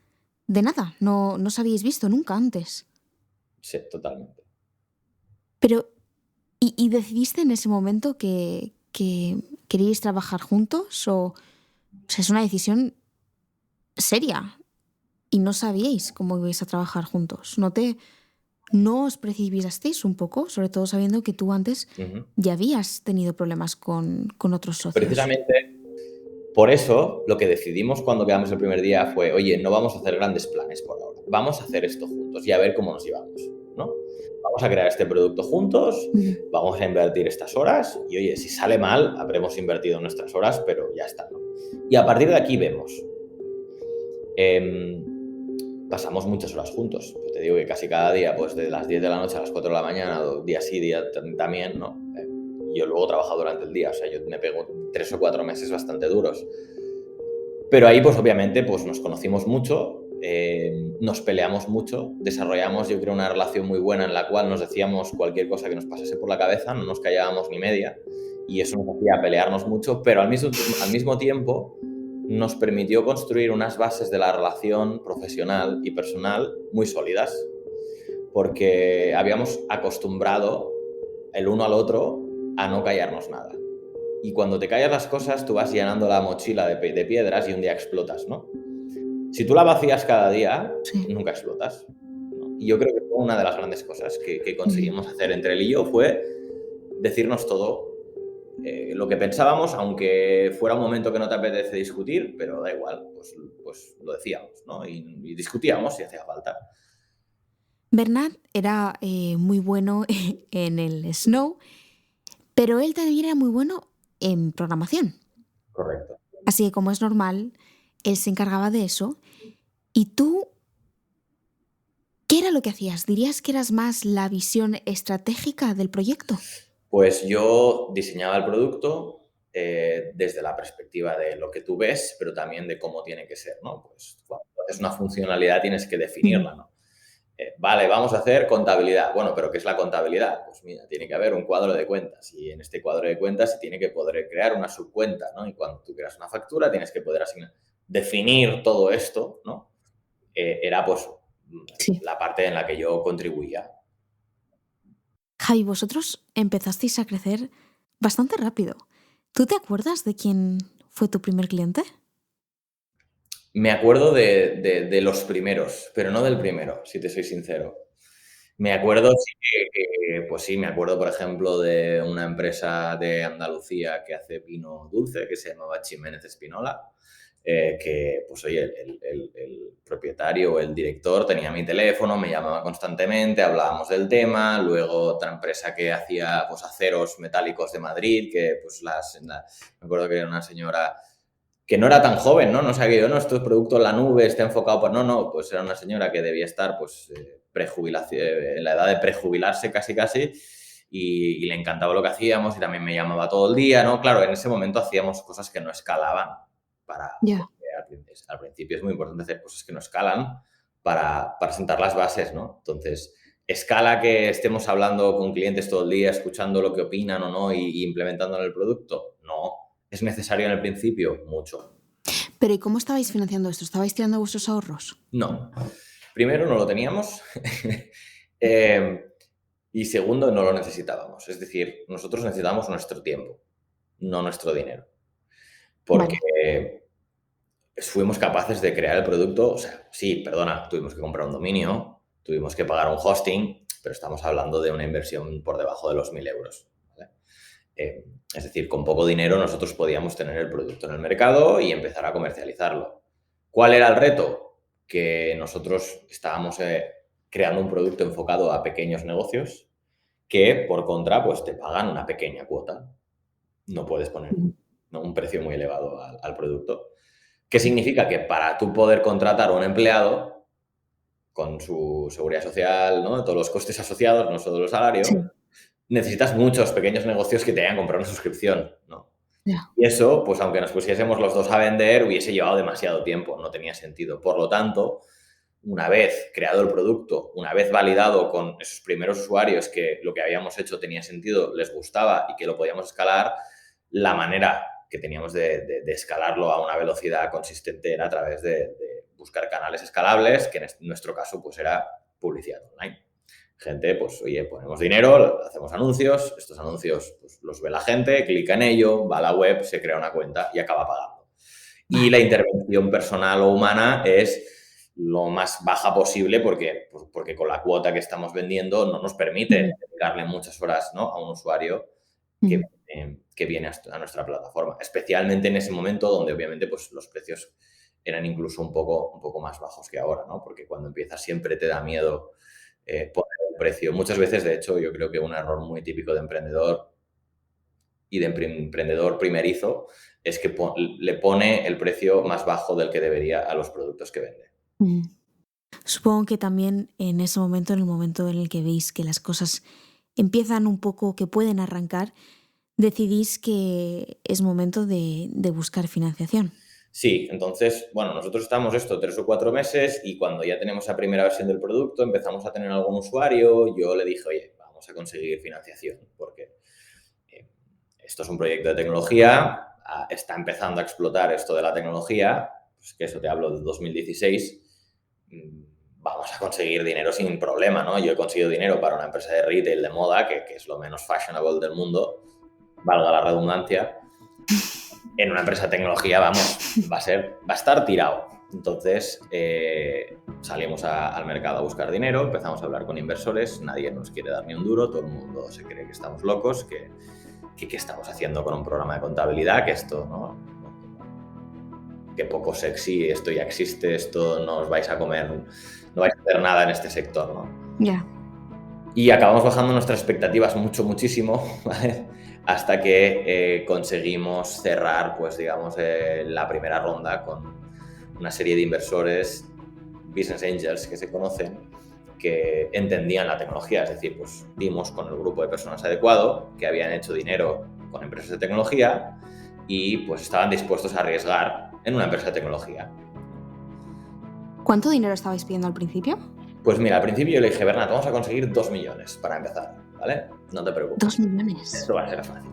de nada, no os habíais visto nunca antes. Sí, totalmente. Pero, ¿y decidiste en ese momento que queríais trabajar juntos? O sea, es una decisión seria y no sabíais cómo ibais a trabajar juntos. ¿No os precipitasteis un poco? Sobre todo sabiendo que tú antes ya habías tenido problemas con otros socios. Precisamente por eso lo que decidimos cuando quedamos el primer día fue, oye, no vamos a hacer grandes planes por ahora, vamos a hacer esto juntos y a ver cómo nos llevamos, ¿no? Vamos a crear este producto juntos, vamos a invertir estas horas y, oye, si sale mal, habremos invertido nuestras horas, pero ya está, ¿no? Y a partir de aquí vemos. Pasamos muchas horas juntos. Yo te digo que casi cada día, pues de las 10 de la noche a las 4 de la mañana, día sí, día también, ¿no? Yo luego trabajo durante el día, o sea, yo me pego 3 o 4 meses bastante duros. Pero ahí, pues obviamente, pues nos conocimos mucho, nos peleamos mucho, desarrollamos, yo creo, una relación muy buena en la cual nos decíamos cualquier cosa que nos pasase por la cabeza, no nos callábamos ni media, y eso nos hacía pelearnos mucho, pero al mismo tiempo nos permitió construir unas bases de la relación profesional y personal muy sólidas, porque habíamos acostumbrado el uno al otro a no callarnos nada. Y cuando te callas las cosas, tú vas llenando la mochila de piedras y un día explotas, ¿no? Si tú la vacías cada día, Sí. nunca explotas, ¿no? Y yo creo que fue una de las grandes cosas que conseguimos hacer entre él y yo fue decirnos todo lo que pensábamos, aunque fuera un momento que no te apetece discutir, pero da igual, pues lo decíamos, ¿no? Y discutíamos si hacía falta. Bernard era muy bueno en el Snow, pero él también era muy bueno en programación. Correcto. Así que, como es normal, él se encargaba de eso. ¿Y tú qué era lo que hacías? ¿Dirías que eras más la visión estratégica del proyecto? Pues yo diseñaba el producto, desde la perspectiva de lo que tú ves, pero también de cómo tiene que ser, ¿no? Pues cuando haces una funcionalidad tienes que definirla, ¿no? Vale, vamos a hacer contabilidad. Bueno, ¿pero qué es la contabilidad? Pues mira, tiene que haber un cuadro de cuentas y en este cuadro de cuentas se tiene que poder crear una subcuenta, ¿no? Y cuando tú creas una factura tienes que poder definir todo esto, ¿no? Era pues Sí. la parte en la que yo contribuía. Javi, vosotros empezasteis a crecer bastante rápido. ¿Tú te acuerdas de quién fue tu primer cliente? Me acuerdo de los primeros, pero no del primero, si te soy sincero. Me acuerdo, sí, pues sí, me acuerdo, por ejemplo, de una empresa de Andalucía que hace vino dulce, que se llamaba Ximénez Espinola, que, pues oye, el propietario o el director tenía mi teléfono, me llamaba constantemente, hablábamos del tema. Luego otra empresa que hacía, pues, aceros metálicos de Madrid, que, pues, me acuerdo que era una señora que no era tan joven, ¿no? No sabía yo, no, esto es producto en la nube, está enfocado por... No, pues era una señora que debía estar, pues, en la edad de prejubilarse casi, y le encantaba lo que hacíamos y también me llamaba todo el día, ¿no? Claro, en ese momento hacíamos cosas que no escalaban Ya. al principio es muy importante hacer cosas que no escalan para sentar las bases, ¿no? Entonces, ¿escala que estemos hablando con clientes todo el día, escuchando lo que opinan o no y implementando en el producto? No. ¿Es necesario en el principio? Mucho. Pero ¿y cómo estabais financiando esto? ¿Estabais tirando vuestros ahorros? No. Primero, no lo teníamos. Y segundo, no lo necesitábamos. Es decir, nosotros necesitábamos nuestro tiempo, no nuestro dinero. Porque Vale. fuimos capaces de crear el producto. O sea, sí, perdona, tuvimos que comprar un dominio, tuvimos que pagar un hosting, pero estamos hablando de una inversión por debajo de los 1.000 euros. ¿Vale? Es decir, con poco dinero nosotros podíamos tener el producto en el mercado y empezar a comercializarlo. ¿Cuál era el reto? Que nosotros estábamos creando un producto enfocado a pequeños negocios que, por contra, pues te pagan una pequeña cuota. No puedes poner, Ujú. ¿no?, un precio muy elevado al producto. ¿Qué significa? Que para tú poder contratar a un empleado con su seguridad social, ¿no?, todos los costes asociados, no solo el Sí, salario, necesitas muchos pequeños negocios que te hayan comprado una suscripción, ¿no? ya. Y eso, pues aunque nos pusiésemos los dos a vender, hubiese llevado demasiado tiempo, no tenía sentido. Por lo tanto, una vez creado el producto, una vez validado con esos primeros usuarios que lo que habíamos hecho tenía sentido, les gustaba y que lo podíamos escalar, la manera que teníamos de escalarlo a una velocidad consistente era a través de buscar canales escalables, que en nuestro caso pues era publicidad online. Gente, pues oye, ponemos dinero, hacemos anuncios, estos anuncios pues, los ve la gente, clica en ello, va a la web, se crea una cuenta y acaba pagando. Y la Vale. intervención personal o humana es lo más baja posible porque con la cuota que estamos vendiendo no nos permite Ujú. dedicarle muchas horas, ¿no?, a un usuario que, Ujú. que viene a nuestra plataforma. Especialmente en ese momento donde obviamente pues, los precios eran incluso un poco más bajos que ahora, ¿no? Porque cuando empiezas siempre te da miedo poner el precio. Muchas veces, de hecho, yo creo que un error muy típico de emprendedor y de emprendedor primerizo es que le pone el precio más bajo del que debería a los productos que vende. Ujú. Supongo que también en ese momento, en el momento en el que veis que las cosas empiezan un poco, que pueden arrancar, decidís que es momento de buscar financiación. Sí, entonces, bueno, nosotros estamos 3 o 4 meses y cuando ya tenemos la primera versión del producto, empezamos a tener algún usuario, yo le dije, oye, vamos a conseguir financiación porque eh, esto es un proyecto de tecnología, está empezando a explotar esto de la tecnología, pues que eso te hablo del 2016, mm, vamos a conseguir dinero sin problema, ¿no? Yo he conseguido dinero para una empresa de retail de moda, que es lo menos fashionable del mundo, valga la redundancia. En una empresa de tecnología, vamos, va a estar tirado. Entonces, salimos al mercado a buscar dinero, empezamos a hablar con inversores, nadie nos quiere dar ni un duro, todo el mundo se cree que estamos locos, que qué estamos haciendo con un programa de contabilidad, que esto, ¿no? Que poco sexy, esto ya existe, esto no os vais a comer, no vais a hacer nada en este sector, ¿no? Ya. Y acabamos bajando nuestras expectativas muchísimo, ¿vale? Hasta que conseguimos cerrar, pues digamos, la primera ronda con una serie de inversores, business angels que se conocen, que entendían la tecnología. Es decir, pues dimos con el grupo de personas adecuado, que habían hecho dinero con empresas de tecnología y pues estaban dispuestos a arriesgar en una empresa de tecnología. ¿Cuánto dinero estabais pidiendo al principio? Pues mira, al principio yo le dije, Bernat, vamos a conseguir 2 millones para empezar, ¿vale? No te preocupes. 2 millones. Esto va a ser fácil.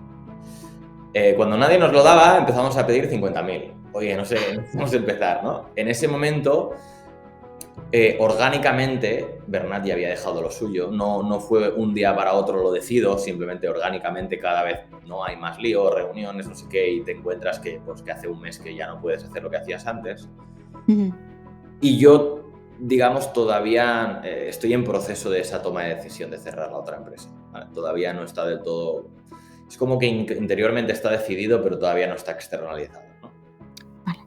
Cuando nadie nos lo daba, empezamos a pedir 50.000. Oye, no sé, vamos a empezar, ¿no? En ese momento, orgánicamente, Bernat ya había dejado lo suyo. No fue un día para otro lo decido, simplemente orgánicamente cada vez no hay más lío, reuniones, no sé qué, y te encuentras que hace un mes que ya no puedes hacer lo que hacías antes. Uh-huh. Y yo, digamos, todavía estoy en proceso de esa toma de decisión de cerrar la otra empresa, ¿vale? Todavía no está del todo... Es como que interiormente está decidido, pero todavía no está externalizado, ¿no? Vale.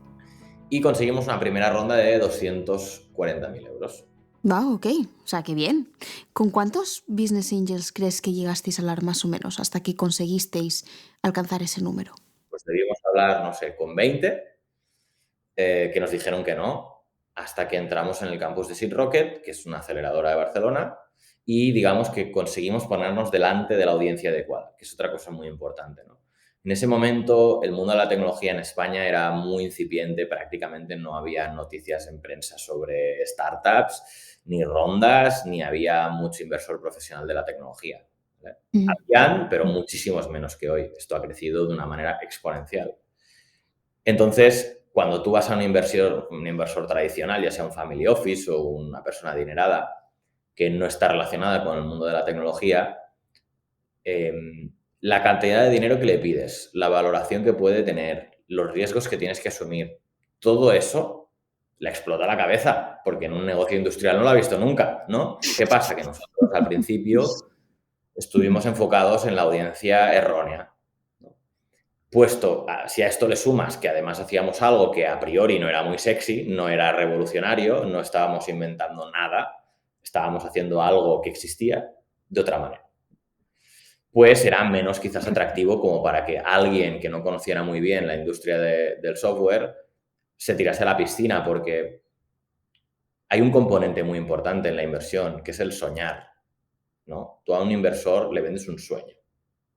Y conseguimos una primera ronda de 240.000 euros. Wow, ok. O sea, qué bien. ¿Con cuántos Business Angels crees que llegasteis a hablar más o menos hasta que conseguisteis alcanzar ese número? Pues debíamos hablar, no sé, con 20, que nos dijeron que no, hasta que entramos en el campus de Seed Rocket, que es una aceleradora de Barcelona, y digamos que conseguimos ponernos delante de la audiencia adecuada, que es otra cosa muy importante, ¿no? En ese momento, el mundo de la tecnología en España era muy incipiente, prácticamente no había noticias en prensa sobre startups, ni rondas, ni había mucho inversor profesional de la tecnología, ¿vale? Habían, pero muchísimos menos que hoy. Esto ha crecido de una manera exponencial. Entonces, cuando tú vas a un inversor tradicional, ya sea un family office o una persona adinerada que no está relacionada con el mundo de la tecnología, la cantidad de dinero que le pides, la valoración que puede tener, los riesgos que tienes que asumir, todo eso le explota la cabeza, porque en un negocio industrial no lo ha visto nunca, ¿no? ¿Qué pasa? Que nosotros al principio estuvimos enfocados en la audiencia errónea. Si a esto le sumas que además hacíamos algo que a priori no era muy sexy, no era revolucionario, no estábamos inventando nada, estábamos haciendo algo que existía de otra manera, pues era menos quizás atractivo como para que alguien que no conociera muy bien la industria del software se tirase a la piscina, porque hay un componente muy importante en la inversión, que es el soñar, ¿no? Tú a un inversor le vendes un sueño,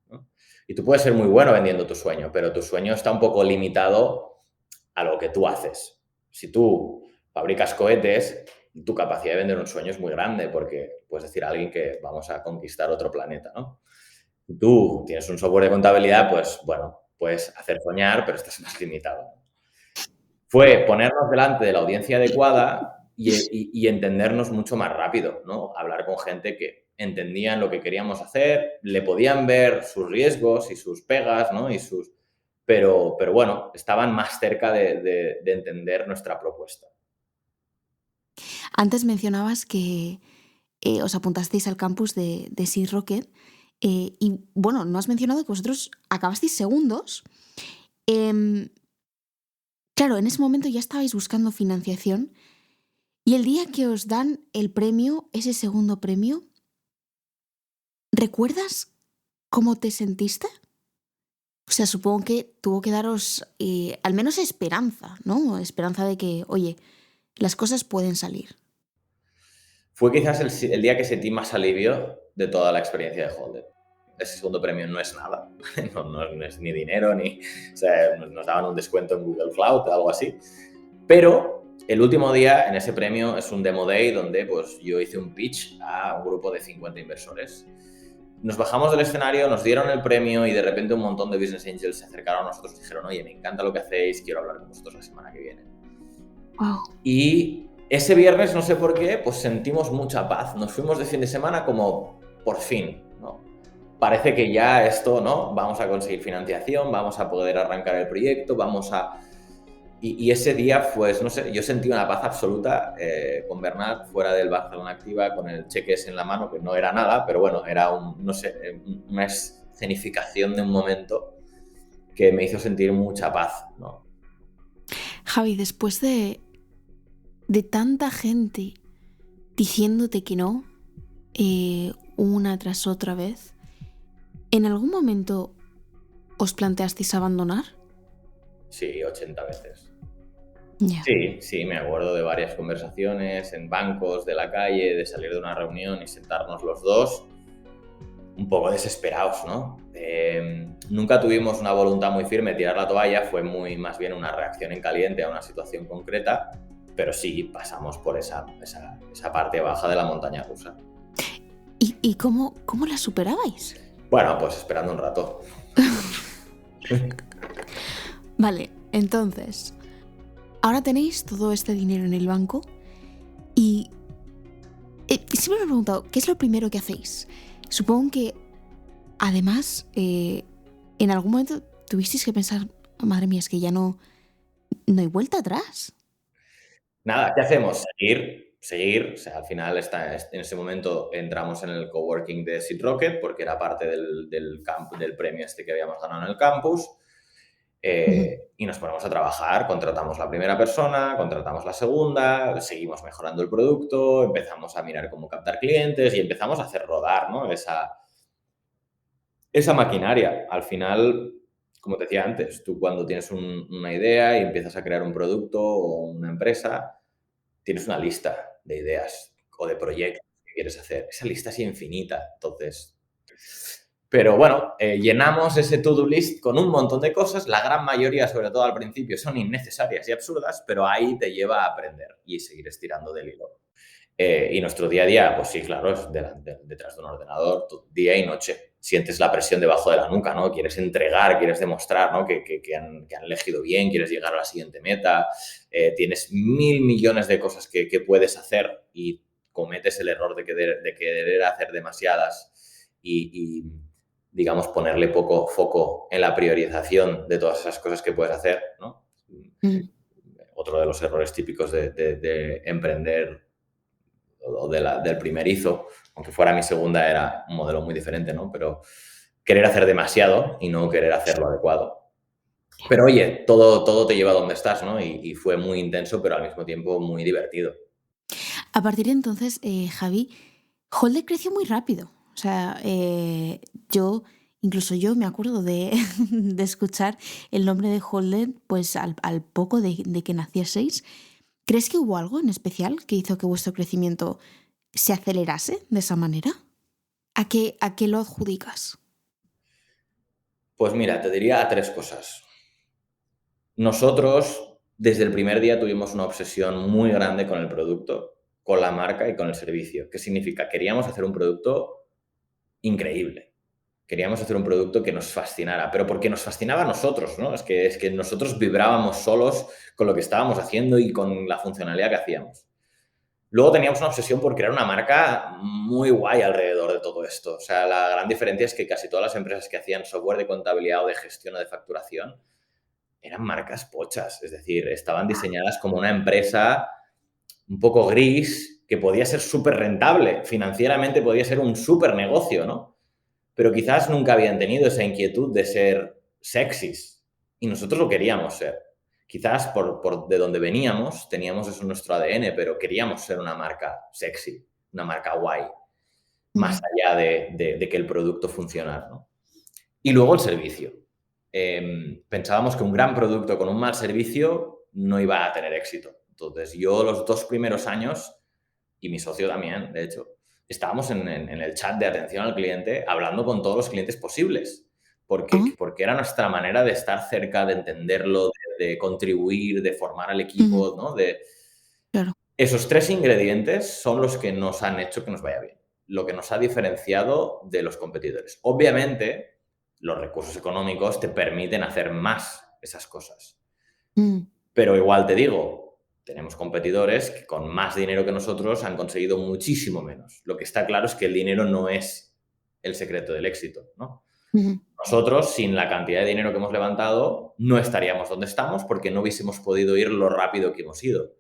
¿no? Y tú puedes ser muy bueno vendiendo tu sueño, pero tu sueño está un poco limitado a lo que tú haces. Si tú fabricas cohetes, tu capacidad de vender un sueño es muy grande, porque puedes decir a alguien que vamos a conquistar otro planeta, ¿no? Si tú tienes un software de contabilidad, pues bueno, puedes hacer soñar, pero estás más limitado. Fue ponernos delante de la audiencia adecuada y entendernos mucho más rápido, ¿no? Hablar con gente que entendían lo que queríamos hacer, le podían ver sus riesgos y sus pegas, ¿no? Pero bueno, estaban más cerca de entender nuestra propuesta. Antes mencionabas que os apuntasteis al campus de Seed Rocket y, bueno, no has mencionado que vosotros acabasteis segundos. Claro, en ese momento ya estabais buscando financiación y el día que os dan el premio, ese segundo premio, ¿recuerdas cómo te sentiste? O sea, supongo que tuvo que daros al menos esperanza, ¿no? Esperanza de que, oye, las cosas pueden salir. Fue quizás el día que sentí más alivio de toda la experiencia de Holder. Ese segundo premio no es nada, no es ni dinero, o sea, nos daban un descuento en Google Cloud o algo así. Pero el último día en ese premio es un demo day donde pues, yo hice un pitch a un grupo de 50 inversores. Nos bajamos del escenario, nos dieron el premio y de repente un montón de Business Angels se acercaron a nosotros y dijeron, oye, me encanta lo que hacéis, quiero hablar con vosotros la semana que viene. Wow. Y ese viernes, no sé por qué, pues sentimos mucha paz. Nos fuimos de fin de semana como por fin, ¿no? Parece que ya esto, ¿no? Vamos a conseguir financiación, vamos a poder arrancar el proyecto, Y ese día, pues, no sé, yo sentí una paz absoluta con Bernat fuera del Barcelona Activa, con el cheque ese en la mano, que no era nada, pero bueno, era una escenificación de un momento que me hizo sentir mucha paz, ¿no? Javi, después de tanta gente diciéndote que no, una tras otra vez, ¿en algún momento os planteasteis abandonar? Sí, 80 veces. Yeah. Sí, me acuerdo de varias conversaciones en bancos de la calle, de salir de una reunión y sentarnos los dos un poco desesperados, ¿no? Nunca tuvimos una voluntad muy firme de tirar la toalla, fue más bien una reacción en caliente a una situación concreta, pero sí pasamos por esa parte baja de la montaña rusa. ¿Y cómo la superabais? Bueno, pues esperando un rato. Vale, entonces, ahora tenéis todo este dinero en el banco y siempre me he preguntado, ¿qué es lo primero que hacéis? Supongo que, además, en algún momento tuvisteis que pensar, madre mía, es que ya no hay vuelta atrás. Nada, ¿qué hacemos? Seguir. O sea, al final en ese momento entramos en el coworking de Seed Rocket porque era parte del premio este que habíamos ganado en el campus. Y nos ponemos a trabajar, contratamos la primera persona, contratamos la segunda, seguimos mejorando el producto, empezamos a mirar cómo captar clientes y empezamos a hacer rodar, ¿no? esa maquinaria. Al final, como te decía antes, tú cuando tienes una idea y empiezas a crear un producto o una empresa, tienes una lista de ideas o de proyectos que quieres hacer. Esa lista es infinita, entonces... Pero bueno, llenamos ese to-do list con un montón de cosas. La gran mayoría, sobre todo al principio, son innecesarias y absurdas, pero ahí te lleva a aprender y seguir estirando del hilo. Y nuestro día a día, pues sí, claro, es detrás de un ordenador, día y noche. Sientes la presión debajo de la nuca, ¿no? Quieres entregar, quieres demostrar, ¿no? que han elegido bien, quieres llegar a la siguiente meta. Tienes 1.000 millones de cosas que puedes hacer y cometes el error de querer hacer demasiadas y, digamos, ponerle poco foco en la priorización de todas esas cosas que puedes hacer, ¿no? Otro de los errores típicos de emprender o del primerizo, aunque fuera mi segunda, era un modelo muy diferente, ¿no? Pero querer hacer demasiado y no querer hacer lo adecuado. Pero oye, todo te lleva a donde estás, ¿no? Y fue muy intenso, pero al mismo tiempo muy divertido. A partir de entonces, Javi, Holder creció muy rápido. O sea, incluso yo me acuerdo de, de escuchar el nombre de Holder pues al poco de que nacieseis. ¿Crees que hubo algo en especial que hizo que vuestro crecimiento se acelerase de esa manera? ¿A qué lo adjudicas? Pues mira, te diría tres cosas. Nosotros, desde el primer día, tuvimos una obsesión muy grande con el producto, con la marca y con el servicio. ¿Qué significa? Queríamos hacer un producto increíble. Queríamos hacer un producto que nos fascinara, pero porque nos fascinaba a nosotros, ¿no? Es que nosotros vibrábamos solos con lo que estábamos haciendo y con la funcionalidad que hacíamos. Luego teníamos una obsesión por crear una marca muy guay alrededor de todo esto. O sea, la gran diferencia es que casi todas las empresas que hacían software de contabilidad o de gestión o de facturación eran marcas pochas. Es decir, estaban diseñadas como una empresa un poco gris que podía ser súper rentable. Financieramente podía ser un súper negocio, ¿no? Pero quizás nunca habían tenido esa inquietud de ser sexys. Y nosotros lo queríamos ser. Quizás por de donde veníamos teníamos eso en nuestro ADN, pero queríamos ser una marca sexy, una marca guay, más allá de que el producto funcionara, ¿no? Y luego el servicio. Pensábamos que un gran producto con un mal servicio no iba a tener éxito. Entonces, yo los 2 primeros años, y mi socio también, de hecho, estábamos en el chat de atención al cliente hablando con todos los clientes posibles, porque era nuestra manera de estar cerca, de entenderlo, de contribuir, de formar al equipo, ¿no? Claro. Esos tres ingredientes son los que nos han hecho que nos vaya bien, lo que nos ha diferenciado de los competidores. Obviamente, los recursos económicos te permiten hacer más esas cosas. Pero igual te digo, tenemos competidores que con más dinero que nosotros han conseguido muchísimo menos. Lo que está claro es que el dinero no es el secreto del éxito, ¿no? Nosotros, sin la cantidad de dinero que hemos levantado, no estaríamos donde estamos porque no hubiésemos podido ir lo rápido que hemos ido.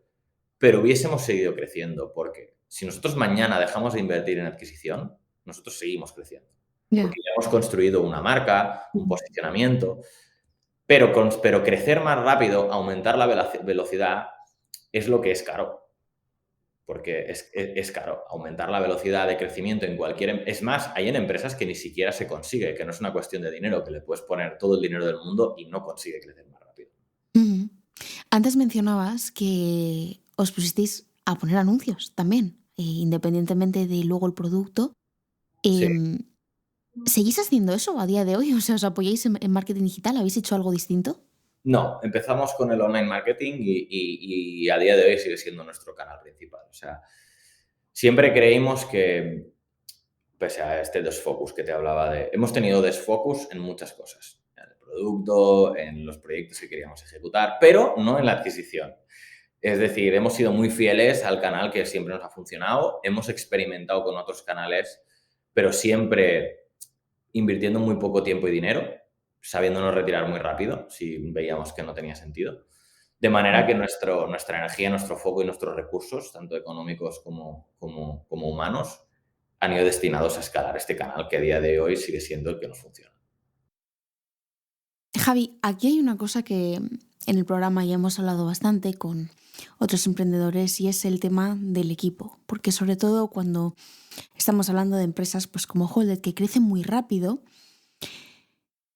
Pero hubiésemos seguido creciendo porque si nosotros mañana dejamos de invertir en adquisición, nosotros seguimos creciendo. Porque ya hemos construido una marca, un posicionamiento, pero crecer más rápido, aumentar la velocidad, es lo que es caro. Porque es caro aumentar la velocidad de crecimiento en cualquier... Es más, hay en empresas que ni siquiera se consigue, que no es una cuestión de dinero, que le puedes poner todo el dinero del mundo y no consigue crecer más rápido. Antes mencionabas que os pusisteis a poner anuncios también, independientemente de luego el producto. Sí. ¿Seguís haciendo eso a día de hoy? O sea, ¿os apoyáis en marketing digital? ¿Habéis hecho algo distinto? No, empezamos con el online marketing y a día de hoy sigue siendo nuestro canal principal. O sea, siempre creímos que, pese a este desfocus que te hablaba hemos tenido desfocus en muchas cosas, en el producto, en los proyectos que queríamos ejecutar, pero no en la adquisición. Es decir, hemos sido muy fieles al canal que siempre nos ha funcionado, hemos experimentado con otros canales, pero siempre invirtiendo muy poco tiempo y dinero, sabiéndonos retirar muy rápido si veíamos que no tenía sentido. De manera que nuestra energía, nuestro foco y nuestros recursos, tanto económicos como humanos, han ido destinados a escalar este canal que a día de hoy sigue siendo el que nos funciona. Javi, aquí hay una cosa que en el programa ya hemos hablado bastante con otros emprendedores y es el tema del equipo, porque sobre todo cuando estamos hablando de empresas pues como Holded que crecen muy rápido,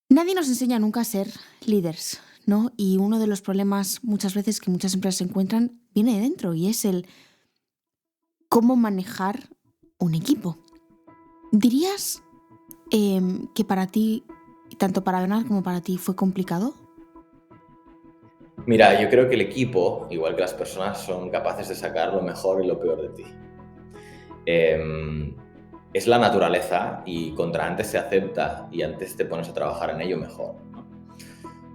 nadie nos enseña nunca a ser líderes, ¿no? Y uno de los problemas muchas veces que muchas empresas se encuentran viene de dentro y es el cómo manejar un equipo. ¿Dirías que para ti, tanto para Bernard como para ti, fue complicado? Mira, yo creo que el equipo, igual que las personas, son capaces de sacar lo mejor y lo peor de ti. Es la naturaleza y contra antes se acepta y antes te pones a trabajar en ello mejor, ¿no?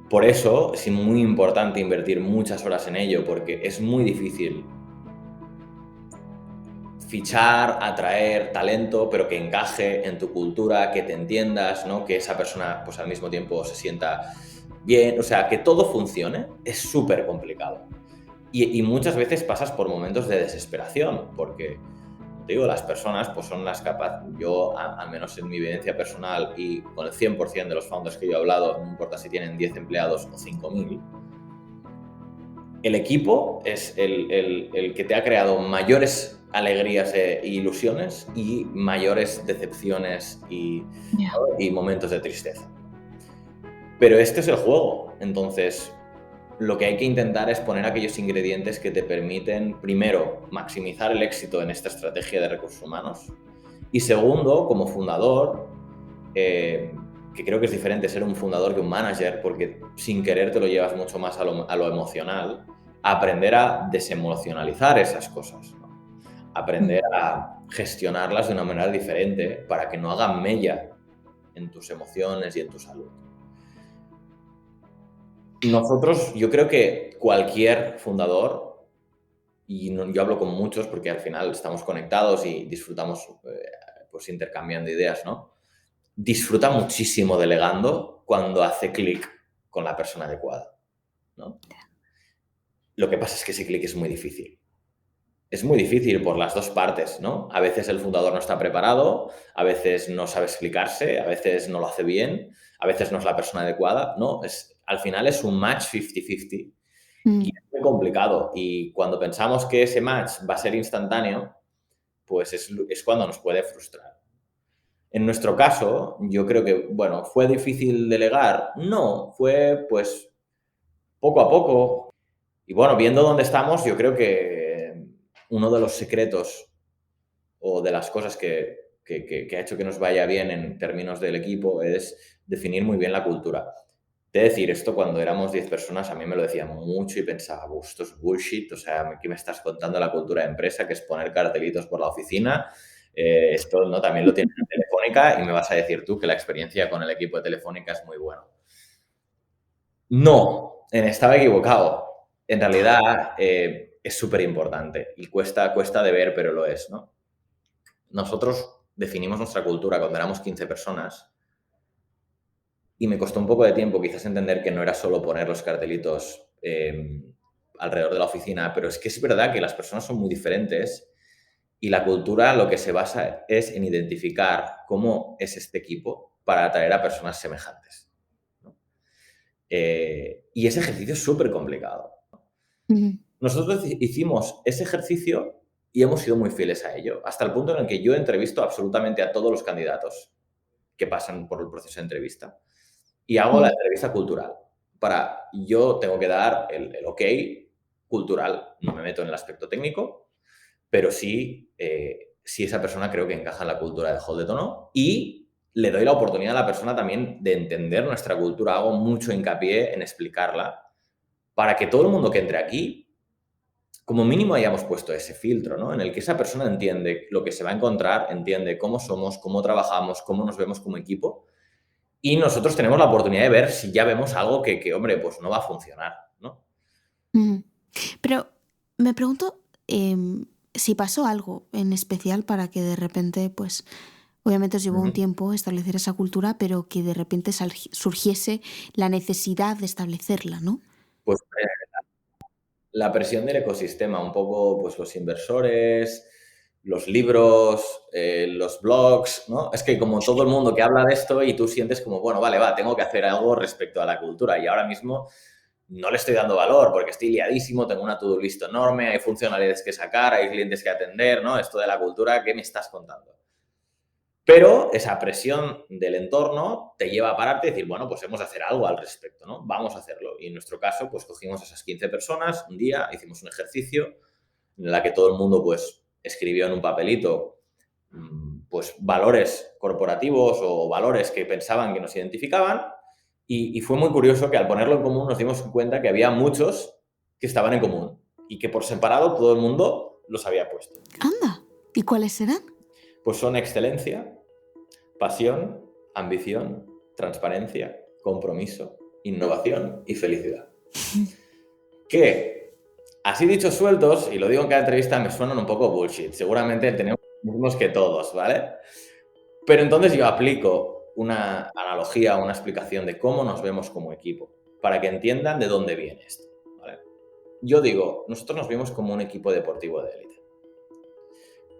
Por eso es muy importante invertir muchas horas en ello, porque es muy difícil fichar, atraer talento, pero que encaje en tu cultura, que te entiendas, ¿no? Que esa persona pues al mismo tiempo se sienta bien, o sea, que todo funcione es súper complicado. Y muchas veces pasas por momentos de desesperación, porque, te digo, las personas pues son las capaces, yo al menos en mi vivencia personal y con el 100% de los founders que yo he hablado, no importa si tienen 10 empleados o 5.000, el equipo es el que te ha creado mayores alegrías e ilusiones y mayores decepciones Ya. y momentos de tristeza. Pero este es el juego, entonces lo que hay que intentar es poner aquellos ingredientes que te permiten, primero, maximizar el éxito en esta estrategia de recursos humanos y segundo, como fundador, que creo que es diferente ser un fundador que un manager, porque sin querer te lo llevas mucho más a lo emocional, aprender a desemocionalizar esas cosas, ¿no? Aprender a gestionarlas de una manera diferente para que no hagan mella en tus emociones y en tu salud. Nosotros, yo creo que cualquier fundador, y yo hablo con muchos porque al final estamos conectados y disfrutamos pues intercambiando ideas, ¿no? Disfruta muchísimo delegando cuando hace clic con la persona adecuada, ¿no? Lo que pasa es que ese clic es muy difícil. Es muy difícil por las dos partes, ¿no? A veces el fundador no está preparado, a veces no sabe explicarse, a veces no lo hace bien, a veces no es la persona adecuada, ¿no? Al final es un match 50-50 y Mm. es muy complicado. Y cuando pensamos que ese match va a ser instantáneo, pues es cuando nos puede frustrar. En nuestro caso, yo creo que, bueno, ¿fue difícil delegar? No, fue pues poco a poco. Y bueno, viendo dónde estamos, yo creo que uno de los secretos o de las cosas que ha hecho que nos vaya bien en términos del equipo es definir muy bien la cultura. De decir, esto cuando éramos 10 personas a mí me lo decían mucho y pensaba, esto es bullshit, o sea, ¿qué me estás contando la cultura de empresa, que es poner cartelitos por la oficina? Esto no también lo tiene Telefónica y me vas a decir tú que la experiencia con el equipo de Telefónica es muy buena. No, estaba equivocado. En realidad es súper importante y cuesta de ver, pero lo es, ¿no? Nosotros definimos nuestra cultura cuando éramos 15 personas y me costó un poco de tiempo quizás entender que no era solo poner los cartelitos alrededor de la oficina, pero es que es verdad que las personas son muy diferentes y la cultura lo que se basa es en identificar cómo es este equipo para atraer a personas semejantes, ¿no? Y ese ejercicio es súper complicado. Ujú. Nosotros hicimos ese ejercicio y hemos sido muy fieles a ello, hasta el punto en el que yo entrevisto absolutamente a todos los candidatos que pasan por el proceso de entrevista y hago la Mm. entrevista cultural. Yo tengo que dar el ok cultural, no me meto en el aspecto técnico, pero sí si esa persona creo que encaja en la cultura de Holded o no. Y le doy la oportunidad a la persona también de entender nuestra cultura. Hago mucho hincapié en explicarla para que todo el mundo que entre aquí, como mínimo hayamos puesto ese filtro, ¿no? En el que esa persona entiende lo que se va a encontrar, entiende cómo somos, cómo trabajamos, cómo nos vemos como equipo. Y nosotros tenemos la oportunidad de ver si ya vemos algo que hombre, pues no va a funcionar, ¿no? Ujú. Pero me pregunto si pasó algo en especial para que de repente, pues, obviamente os llevó un Ujú. tiempo establecer esa cultura, pero que de repente surgiese la necesidad de establecerla, ¿no? Pues la presión del ecosistema, un poco pues los inversores, los libros, los blogs, ¿no? Es que como todo el mundo que habla de esto y tú sientes como, bueno, vale, va, tengo que hacer algo respecto a la cultura y ahora mismo no le estoy dando valor porque estoy liadísimo, tengo una to-do list enorme, hay funcionalidades que sacar, hay clientes que atender, ¿no? Esto de la cultura, ¿qué me estás contando? Pero esa presión del entorno te lleva a pararte y decir, bueno, pues hemos de hacer algo al respecto, ¿no? Vamos a hacerlo. Y en nuestro caso, pues cogimos a esas 15 personas un día, hicimos un ejercicio en la que todo el mundo, pues, escribió en un papelito, pues, valores corporativos o valores que pensaban que nos identificaban. Y fue muy curioso que al ponerlo en común nos dimos cuenta que había muchos que estaban en común y que por separado todo el mundo los había puesto. Anda, ¿y cuáles serán? Pues son excelencia, pasión, ambición, transparencia, compromiso, innovación y felicidad. Que, así dichos sueltos, y lo digo en cada entrevista, me suenan un poco bullshit. Seguramente tenemos los mismos que todos, ¿vale? Pero entonces yo aplico una analogía, una explicación de cómo nos vemos como equipo, para que entiendan de dónde viene esto, ¿vale? Yo digo, nosotros nos vemos como un equipo deportivo de élite.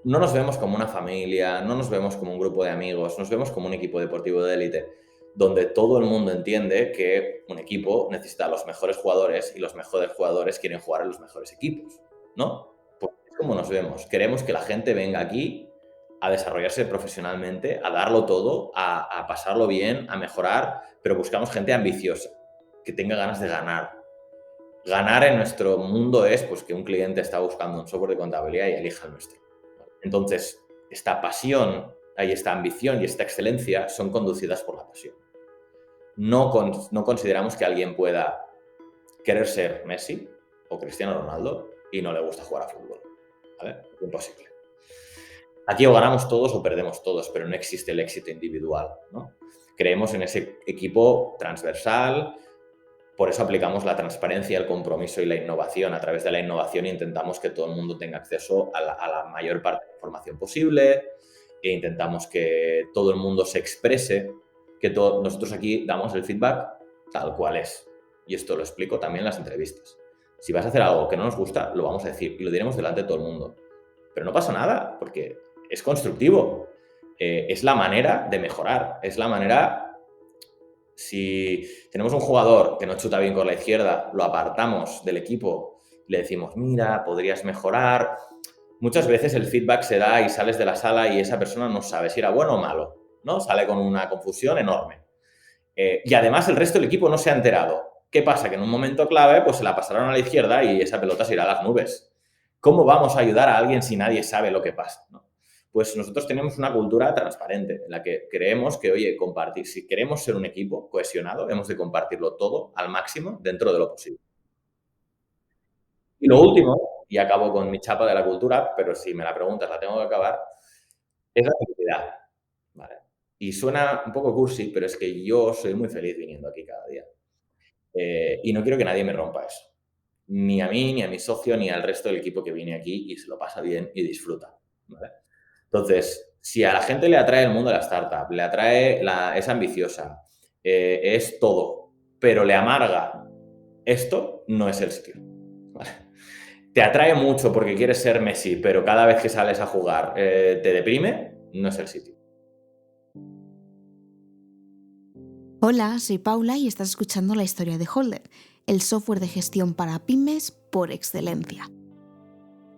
No nos vemos como una familia, no nos vemos como un grupo de amigos, nos vemos como un equipo deportivo de élite, donde todo el mundo entiende que un equipo necesita a los mejores jugadores y los mejores jugadores quieren jugar en los mejores equipos, ¿no? Pues es como nos vemos. Queremos que la gente venga aquí a desarrollarse profesionalmente, a darlo todo, a pasarlo bien, a mejorar, pero buscamos gente ambiciosa, que tenga ganas de ganar. Ganar en nuestro mundo es pues, que un cliente está buscando un software de contabilidad y elija el nuestro. Entonces, esta pasión, esta ambición y esta excelencia son conducidas por la pasión. No consideramos que alguien pueda querer ser Messi o Cristiano Ronaldo y no le gusta jugar a fútbol, ¿vale? Es imposible. Aquí o ganamos todos o perdemos todos, pero no existe el éxito individual, ¿no? Creemos en ese equipo transversal, por eso aplicamos la transparencia, el compromiso y la innovación. A través de la innovación intentamos que todo el mundo tenga acceso a la mayor parte de información posible e intentamos que todo el mundo se exprese, que nosotros aquí damos el feedback tal cual es. Y esto lo explico también en las entrevistas. Si vas a hacer algo que no nos gusta, lo vamos a decir y lo diremos delante de todo el mundo. Pero no pasa nada, porque es constructivo. Es la manera de mejorar, es la manera. Si tenemos un jugador que no chuta bien con la izquierda, lo apartamos del equipo, le decimos, mira, podrías mejorar. Muchas veces el feedback se da y sales de la sala y esa persona no sabe si era bueno o malo, ¿no? Sale con una confusión enorme. Y además el resto del equipo no se ha enterado. ¿Qué pasa? Que en un momento clave pues se la pasaron a la izquierda y esa pelota se irá a las nubes. ¿Cómo vamos a ayudar a alguien si nadie sabe lo que pasa, ¿no? Pues nosotros tenemos una cultura transparente en la que creemos que, oye, compartir, si queremos ser un equipo cohesionado, hemos de compartirlo todo al máximo dentro de lo posible. Y lo último, y acabo con mi chapa de la cultura, pero si me la preguntas, la tengo que acabar, es la felicidad, ¿vale? Y suena un poco cursi, pero es que yo soy muy feliz viniendo aquí cada día. Y no quiero que nadie me rompa eso. Ni a mí, ni a mi socio, ni al resto del equipo que viene aquí y se lo pasa bien y disfruta, ¿vale? Entonces, si a la gente le atrae el mundo de la startup, le atrae, es ambiciosa, es todo, pero le amarga esto, no es el sitio, ¿vale? Te atrae mucho porque quieres ser Messi, pero cada vez que sales a jugar te deprime, no es el sitio. Hola, soy Paula y estás escuchando La Historia de Holder, el software de gestión para pymes por excelencia.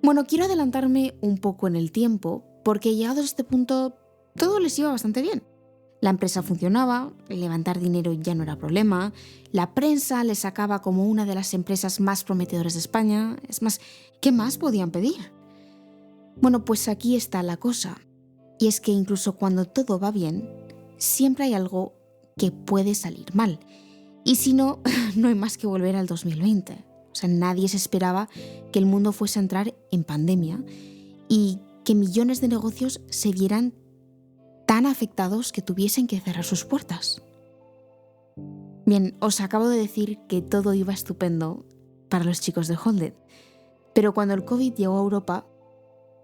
Bueno, quiero adelantarme un poco en el tiempo porque llegados a este punto todo les iba bastante bien. La empresa funcionaba, levantar dinero ya no era problema, la prensa les sacaba como una de las empresas más prometedoras de España. Es más, ¿qué más podían pedir? Bueno, pues aquí está la cosa. Y es que incluso cuando todo va bien, siempre hay algo que puede salir mal. Y si no, no hay más que volver al 2020. O sea, nadie se esperaba que el mundo fuese a entrar en pandemia y que millones de negocios se vieran tan afectados que tuviesen que cerrar sus puertas. Bien, os acabo de decir que todo iba estupendo para los chicos de Holded, pero cuando el COVID llegó a Europa,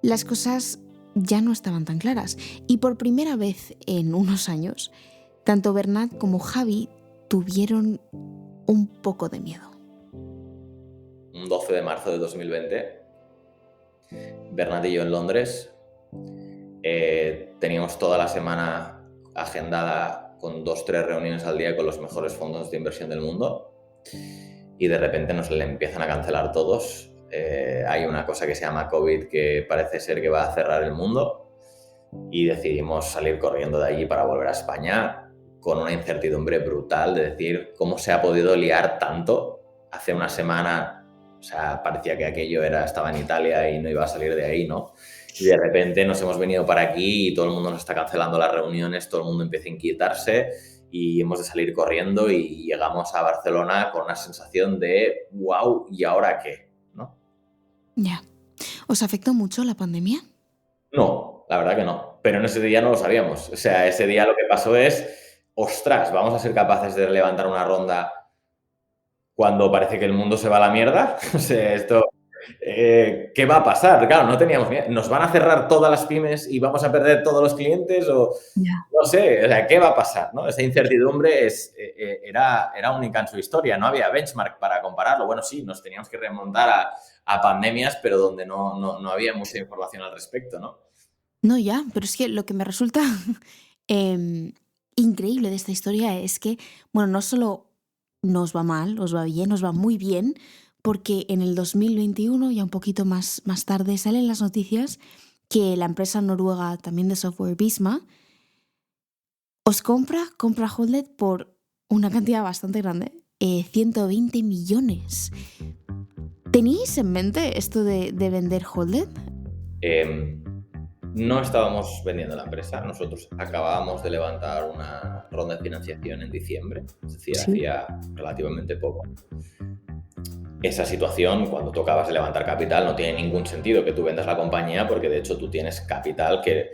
las cosas ya no estaban tan claras y por primera vez en unos años, tanto Bernat como Javi tuvieron un poco de miedo. Un 12 de marzo de 2020, Bernat y yo en Londres, teníamos toda la semana agendada con 2-3 reuniones al día con los mejores fondos de inversión del mundo y de repente nos le empiezan a cancelar todos. Hay una cosa que se llama COVID que parece ser que va a cerrar el mundo y decidimos salir corriendo de allí para volver a España con una incertidumbre brutal de decir cómo se ha podido liar tanto. Hace una semana, o sea, parecía que aquello estaba en Italia y no iba a salir de ahí, ¿no? Y de repente nos hemos venido para aquí y todo el mundo nos está cancelando las reuniones, todo el mundo empieza a inquietarse y hemos de salir corriendo y llegamos a Barcelona con una sensación de wow, ¿y ahora qué? ¿No? Ya. ¿Os afectó mucho la pandemia? No, la verdad que no. Pero en ese día no lo sabíamos. O sea, ese día lo que pasó es, ostras, vamos a ser capaces de levantar una ronda cuando parece que el mundo se va a la mierda. O sea, esto, ¿qué va a pasar? Claro, no teníamos miedo. ¿Nos van a cerrar todas las pymes y vamos a perder todos los clientes? O Ya. no sé, o sea, ¿qué va a pasar? ¿No? Esa incertidumbre era única en su historia. No había benchmark para compararlo. Bueno, sí, nos teníamos que remontar a pandemias, pero donde no había mucha información al respecto, ¿no? No, ya, pero es que lo que me resulta em, increíble de esta historia es que, bueno, no solo nos va mal, os va bien, nos va muy bien, porque en el 2021, ya un poquito más tarde, salen las noticias que la empresa noruega también de software Visma os compra Holded por una cantidad bastante grande, 120 millones. ¿Tenéis en mente esto de vender Holded? No estábamos vendiendo la empresa, nosotros acabábamos de levantar una ronda de financiación en diciembre, es decir, Sí. hacía relativamente poco. Esa situación, cuando tú acabas de levantar capital, no tiene ningún sentido que tú vendas la compañía porque de hecho tú tienes capital que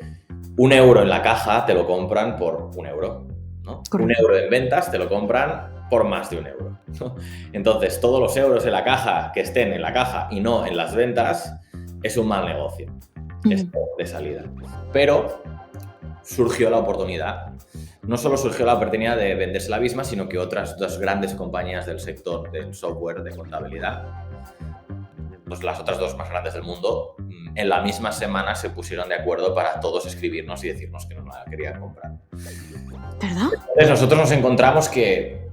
1 euro en la caja te lo compran por 1 euro, ¿no? Correcto. 1 euro en ventas te lo compran por más de 1 euro, ¿no? Entonces, todos los euros en la caja que estén en la caja y no en las ventas es un mal negocio. Esto de salida. Pero surgió la oportunidad. No solo surgió la oportunidad de venderse la misma, sino que otras 2 grandes compañías del sector del software de contabilidad, pues las otras 2 más grandes del mundo, en la misma semana se pusieron de acuerdo para todos escribirnos y decirnos que no la querían comprar. ¿Verdad? Entonces nosotros nos encontramos que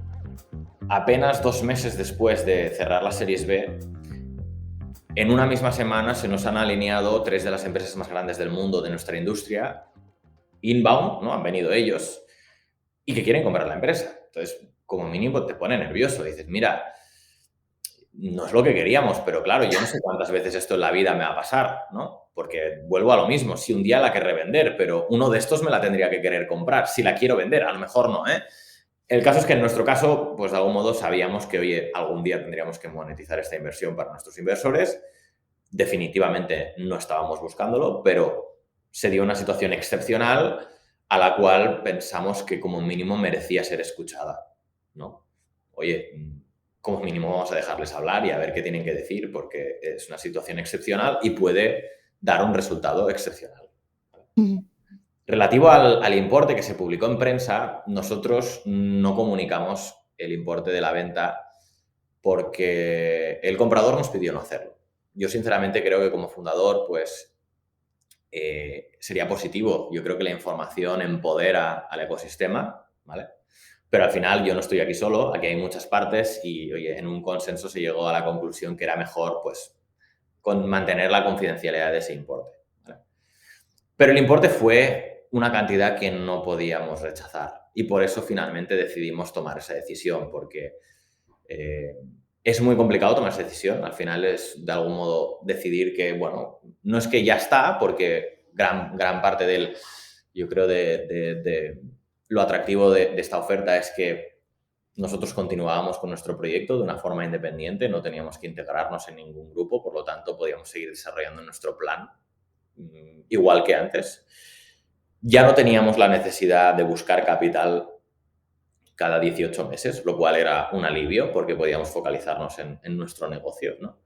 apenas 2 meses después de cerrar las series B, en una misma semana se nos han alineado 3 de las empresas más grandes del mundo de nuestra industria, inbound, ¿no? Han venido ellos y que quieren comprar la empresa. Entonces, como mínimo te pone nervioso. Dices, mira, no es lo que queríamos, pero claro, yo no sé cuántas veces esto en la vida me va a pasar, ¿no? Porque vuelvo a lo mismo, si un día la querré vender, pero uno de estos me la tendría que querer comprar, si la quiero vender, a lo mejor no, ¿eh? El caso es que en nuestro caso, pues de algún modo sabíamos que, oye, algún día tendríamos que monetizar esta inversión para nuestros inversores. Definitivamente no estábamos buscándolo, pero se dio una situación excepcional a la cual pensamos que como mínimo merecía ser escuchada, ¿no? Oye, como mínimo vamos a dejarles hablar y a ver qué tienen que decir porque es una situación excepcional y puede dar un resultado excepcional. Relativo al importe que se publicó en prensa, nosotros no comunicamos el importe de la venta porque el comprador nos pidió no hacerlo. Yo sinceramente creo que como fundador, pues sería positivo. Yo creo que la información empodera al ecosistema, ¿vale? Pero al final yo no estoy aquí solo, aquí hay muchas partes y, oye, en un consenso se llegó a la conclusión que era mejor, pues, mantener la confidencialidad de ese importe, ¿vale? Pero el importe fue una cantidad que no podíamos rechazar y por eso finalmente decidimos tomar esa decisión, porque es muy complicado tomar esa decisión. Al final es, de algún modo, decidir que, bueno, no es que ya está, porque gran parte del, yo creo, lo atractivo de esta oferta es que nosotros continuábamos con nuestro proyecto de una forma independiente, no teníamos que integrarnos en ningún grupo, por lo tanto podíamos seguir desarrollando nuestro plan igual que antes. Ya no teníamos la necesidad de buscar capital cada 18 meses, lo cual era un alivio porque podíamos focalizarnos en nuestro negocio, ¿no?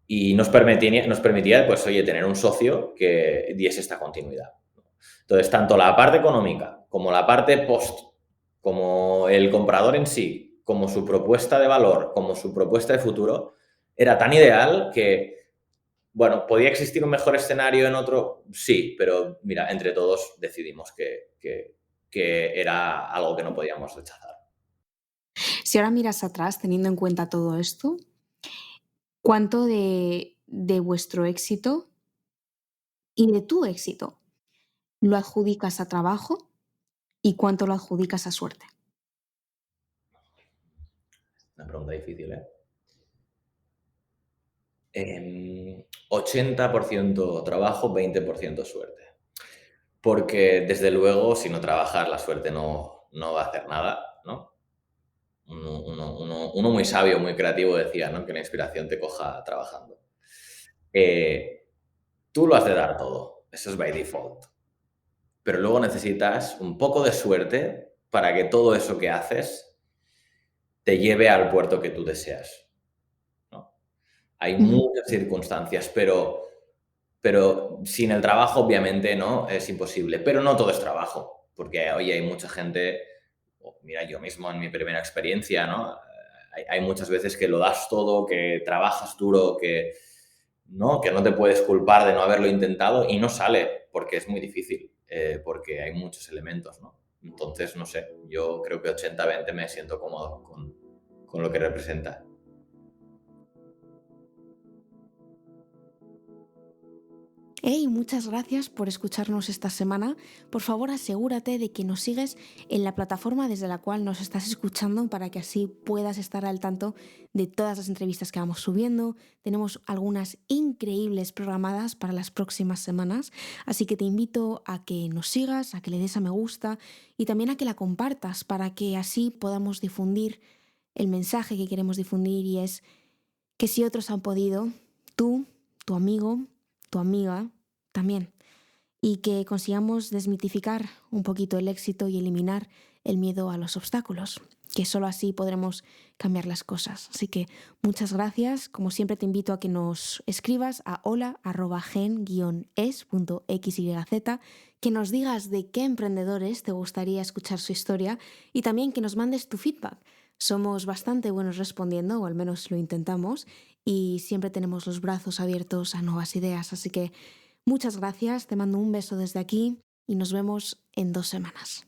Y nos permitía, pues, oye, tener un socio que diese esta continuidad. Entonces, tanto la parte económica como la parte post, como el comprador en sí, como su propuesta de valor, como su propuesta de futuro, era tan ideal que, bueno, ¿podía existir un mejor escenario en otro? Sí, pero mira, entre todos decidimos que era algo que no podíamos rechazar. Si ahora miras atrás, teniendo en cuenta todo esto, ¿cuánto de vuestro éxito y de tu éxito lo adjudicas a trabajo y cuánto lo adjudicas a suerte? Una pregunta difícil, ¿eh? 80% trabajo, 20% suerte. Porque, desde luego, si no trabajas, la suerte no va a hacer nada, ¿no? Uno muy sabio, muy creativo decía, ¿no?, que la inspiración te coja trabajando. Eh, Tú lo has de dar todo, eso es by default. Pero luego necesitas un poco de suerte para que todo eso que haces te lleve al puerto que tú deseas, ¿no? Hay Ujú. muchas circunstancias, pero sin el trabajo, obviamente, ¿no?, es imposible. Pero no todo es trabajo, porque hoy hay mucha gente, mira, yo mismo en mi primera experiencia, ¿no?, hay muchas veces que lo das todo, que trabajas duro, que no te puedes culpar de no haberlo intentado y no sale, porque es muy difícil, porque hay muchos elementos, ¿no? Entonces, no sé, yo creo que 80-20 me siento cómodo con lo que representa. Hey, muchas gracias por escucharnos esta semana. Por favor, asegúrate de que nos sigues en la plataforma desde la cual nos estás escuchando para que así puedas estar al tanto de todas las entrevistas que vamos subiendo. Tenemos algunas increíbles programadas para las próximas semanas, así que te invito a que nos sigas, a que le des a me gusta y también a que la compartas para que así podamos difundir el mensaje que queremos difundir, y es que si otros han podido, tú, tu amigo, tu amiga, también. Y que consigamos desmitificar un poquito el éxito y eliminar el miedo a los obstáculos, que solo así podremos cambiar las cosas. Así que muchas gracias. Como siempre, te invito a que nos escribas a hola@gen-es.xyz, que nos digas de qué emprendedores te gustaría escuchar su historia y también que nos mandes tu feedback. Somos bastante buenos respondiendo, o al menos lo intentamos, y siempre tenemos los brazos abiertos a nuevas ideas. Así que muchas gracias, te mando un beso desde aquí y nos vemos en 2 semanas.